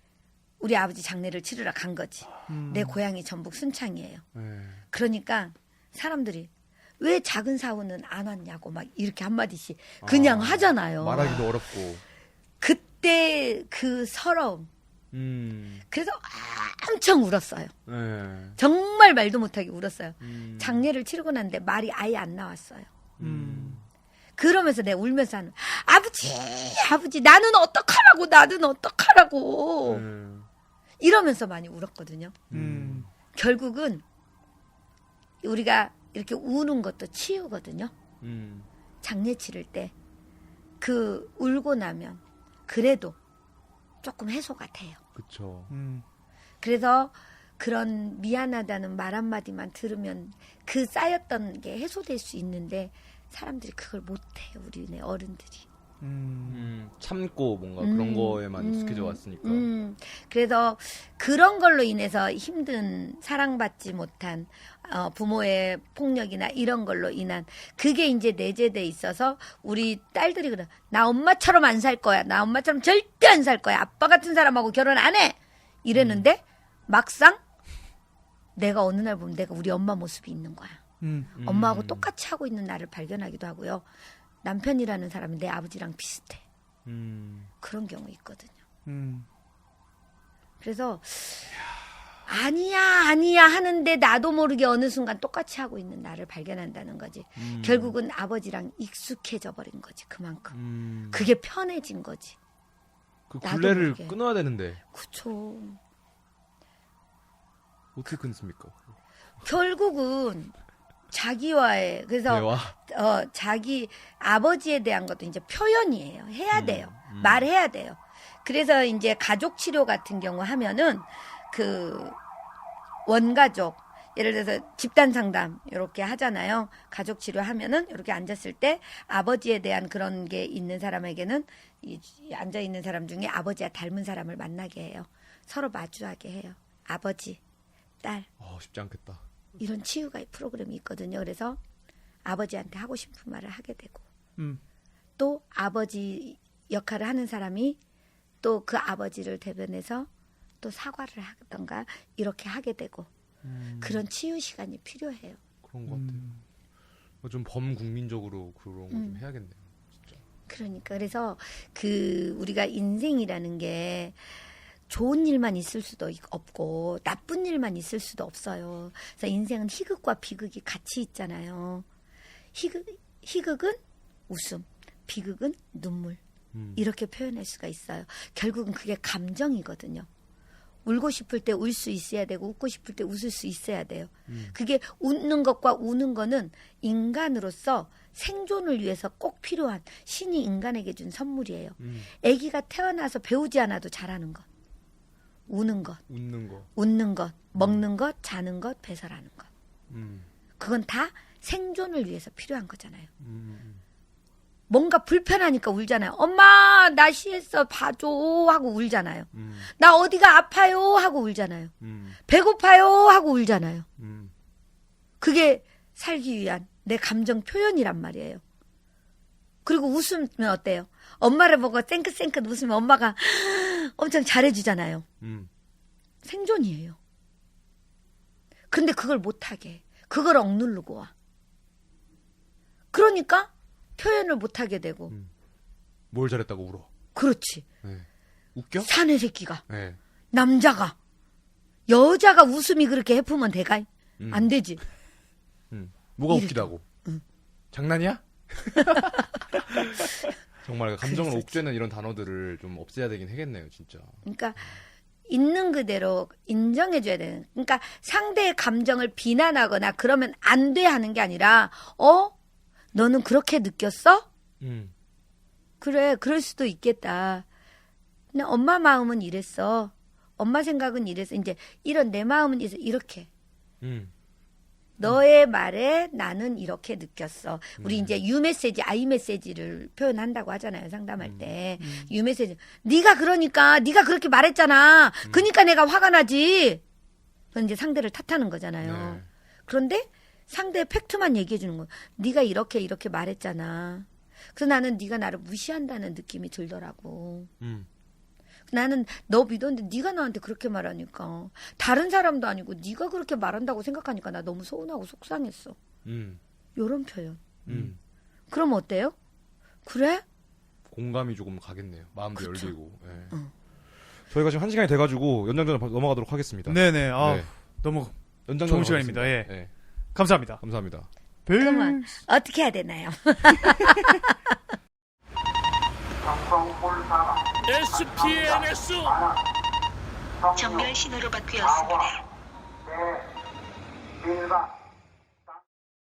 우리 아버지 장례를 치르러 간 거지. 내 고향이 전북 순창이에요. 네. 그러니까 사람들이 왜 작은 사고는 안 왔냐고 막 이렇게 한마디씩 그냥 하잖아요. 말하기도 어렵고. 그때 그 서러움. 그래서 엄청 울었어요. 네. 정말 말도 못하게 울었어요. 장례를 치르고 났는데 말이 아예 안 나왔어요. 그러면서 내가 울면서 하는 아버지 나는 어떡하라고 이러면서 많이 울었거든요. 결국은 우리가 이렇게 우는 것도 치유거든요. 장례 치를 때 그 울고 나면 그래도 조금 해소가 돼요. 그쵸. 그래서 그런 미안하다는 말 한마디만 들으면 그 쌓였던 게 해소될 수 있는데 사람들이 그걸 못해요. 우리네 어른들이. 참고 뭔가 그런 거에만 익숙해져 왔으니까. 그래서 그런 걸로 인해서 힘든 사랑받지 못한 부모의 폭력이나 이런 걸로 인한 그게 이제 내재돼 있어서 우리 딸들이 그래. 나 엄마처럼 안 살 거야. 나 엄마처럼 절대 안 살 거야. 아빠 같은 사람하고 결혼 안 해. 이랬는데 막상 내가 어느 날 보면 내가 우리 엄마 모습이 있는 거야. 엄마하고 똑같이 하고 있는 나를 발견하기도 하고요. 남편이라는 사람이 내 아버지랑 비슷해. 그런 경우 있거든요. 그래서 아니야 하는데 나도 모르게 어느 순간 똑같이 하고 있는 나를 발견한다는 거지. 결국은 아버지랑 익숙해져 버린 거지. 그만큼. 그게 편해진 거지. 그 나도 굴레를 모르게. 끊어야 되는데 그쵸. 어떻게 끊습니까? 결국은 자기와의 그래서 대화. 자기 아버지에 대한 것도 이제 표현이에요. 해야 돼요. 말해야 돼요. 그래서 이제 가족 치료 같은 경우 하면은 그 원가족 예를 들어서 집단 상담 이렇게 하잖아요. 가족 치료하면은 이렇게 앉았을 때 아버지에 대한 그런 게 있는 사람에게는 이 앉아 있는 사람 중에 아버지와 닮은 사람을 만나게 해요. 서로 마주하게 해요. 아버지, 딸 쉽지 않겠다. 이런 치유가 프로그램이 있거든요. 그래서 아버지한테 하고 싶은 말을 하게 되고 또 아버지 역할을 하는 사람이 또 그 아버지를 대변해서 또 사과를 하던가 이렇게 하게 되고 그런 치유 시간이 필요해요. 그런 것 같아요. 좀 범국민적으로 그런 거 좀 해야겠네요. 진짜. 그러니까 그래서 우리가 인생이라는 게 좋은 일만 있을 수도 없고 나쁜 일만 있을 수도 없어요. 그래서 인생은 희극과 비극이 같이 있잖아요. 희극은 웃음, 비극은 눈물. 이렇게 표현할 수가 있어요. 결국은 그게 감정이거든요. 울고 싶을 때 울 수 있어야 되고 웃고 싶을 때 웃을 수 있어야 돼요. 그게 웃는 것과 우는 거는 인간으로서 생존을 위해서 꼭 필요한 신이 인간에게 준 선물이에요. 아기가 태어나서 배우지 않아도 잘하는 것. 우는 것, 웃는 것, 먹는 것, 자는 것, 배설하는 것. 그건 다 생존을 위해서 필요한 거잖아요. 뭔가 불편하니까 울잖아요. 엄마 나 시했어 봐줘 하고 울잖아요. 나 어디가 아파요 하고 울잖아요. 배고파요 하고 울잖아요. 그게 살기 위한 내 감정 표현이란 말이에요. 그리고 웃으면 어때요? 엄마를 보고 쌩긋쌩긋 웃으면 엄마가 엄청 잘해주잖아요. 생존이에요. 그런데 그걸 못하게 그걸 억누르고 와. 그러니까 표현을 못하게 되고. 뭘 잘했다고 울어. 그렇지. 네. 웃겨? 사내 새끼가. 네. 남자가. 여자가 웃음이 그렇게 해프면 돼가? 안 되지. 뭐가 웃기다고? 장난이야? 정말 감정을 그래서 옥죄는 이런 단어들을 좀 없애야 되긴 하겠네요, 진짜. 그러니까 있는 그대로 인정해줘야 되는. 그러니까 상대의 감정을 비난하거나 그러면 안 돼 하는 게 아니라 너는 그렇게 느꼈어? 그래, 그럴 수도 있겠다. 근데 엄마 마음은 이랬어. 엄마 생각은 이랬어. 이제 이런 내 마음은 이렇게. 너의 말에 나는 이렇게 느꼈어. 우리 이제 유메시지, 아이메시지를 표현한다고 하잖아요. 상담할 때. 유메시지. 네가 그러니까 네가 그렇게 말했잖아. 그러니까 내가 화가 나지. 그건 이제 상대를 탓하는 거잖아요. 네. 그런데 상대의 팩트만 얘기해 주는 거야. 네가 이렇게 말했잖아. 그래서 나는 네가 나를 무시한다는 느낌이 들더라고. 나는 너 믿었는데 네가 나한테 그렇게 말하니까 다른 사람도 아니고 네가 그렇게 말한다고 생각하니까 나 너무 서운하고 속상했어. 요런 표현. 그럼 어때요? 그래? 공감이 조금 가겠네요. 마음도 그쵸. 열리고. 네. 저희가 지금 1시간이 돼가지고 연장전을 넘어가도록 하겠습니다. 네네. 너무 좋은 시간입니다. 예. 네. 감사합니다. 감사합니다. 그러면 어떻게 해야 되나요? SPNS 정렬 신호로 바뀌었습니다.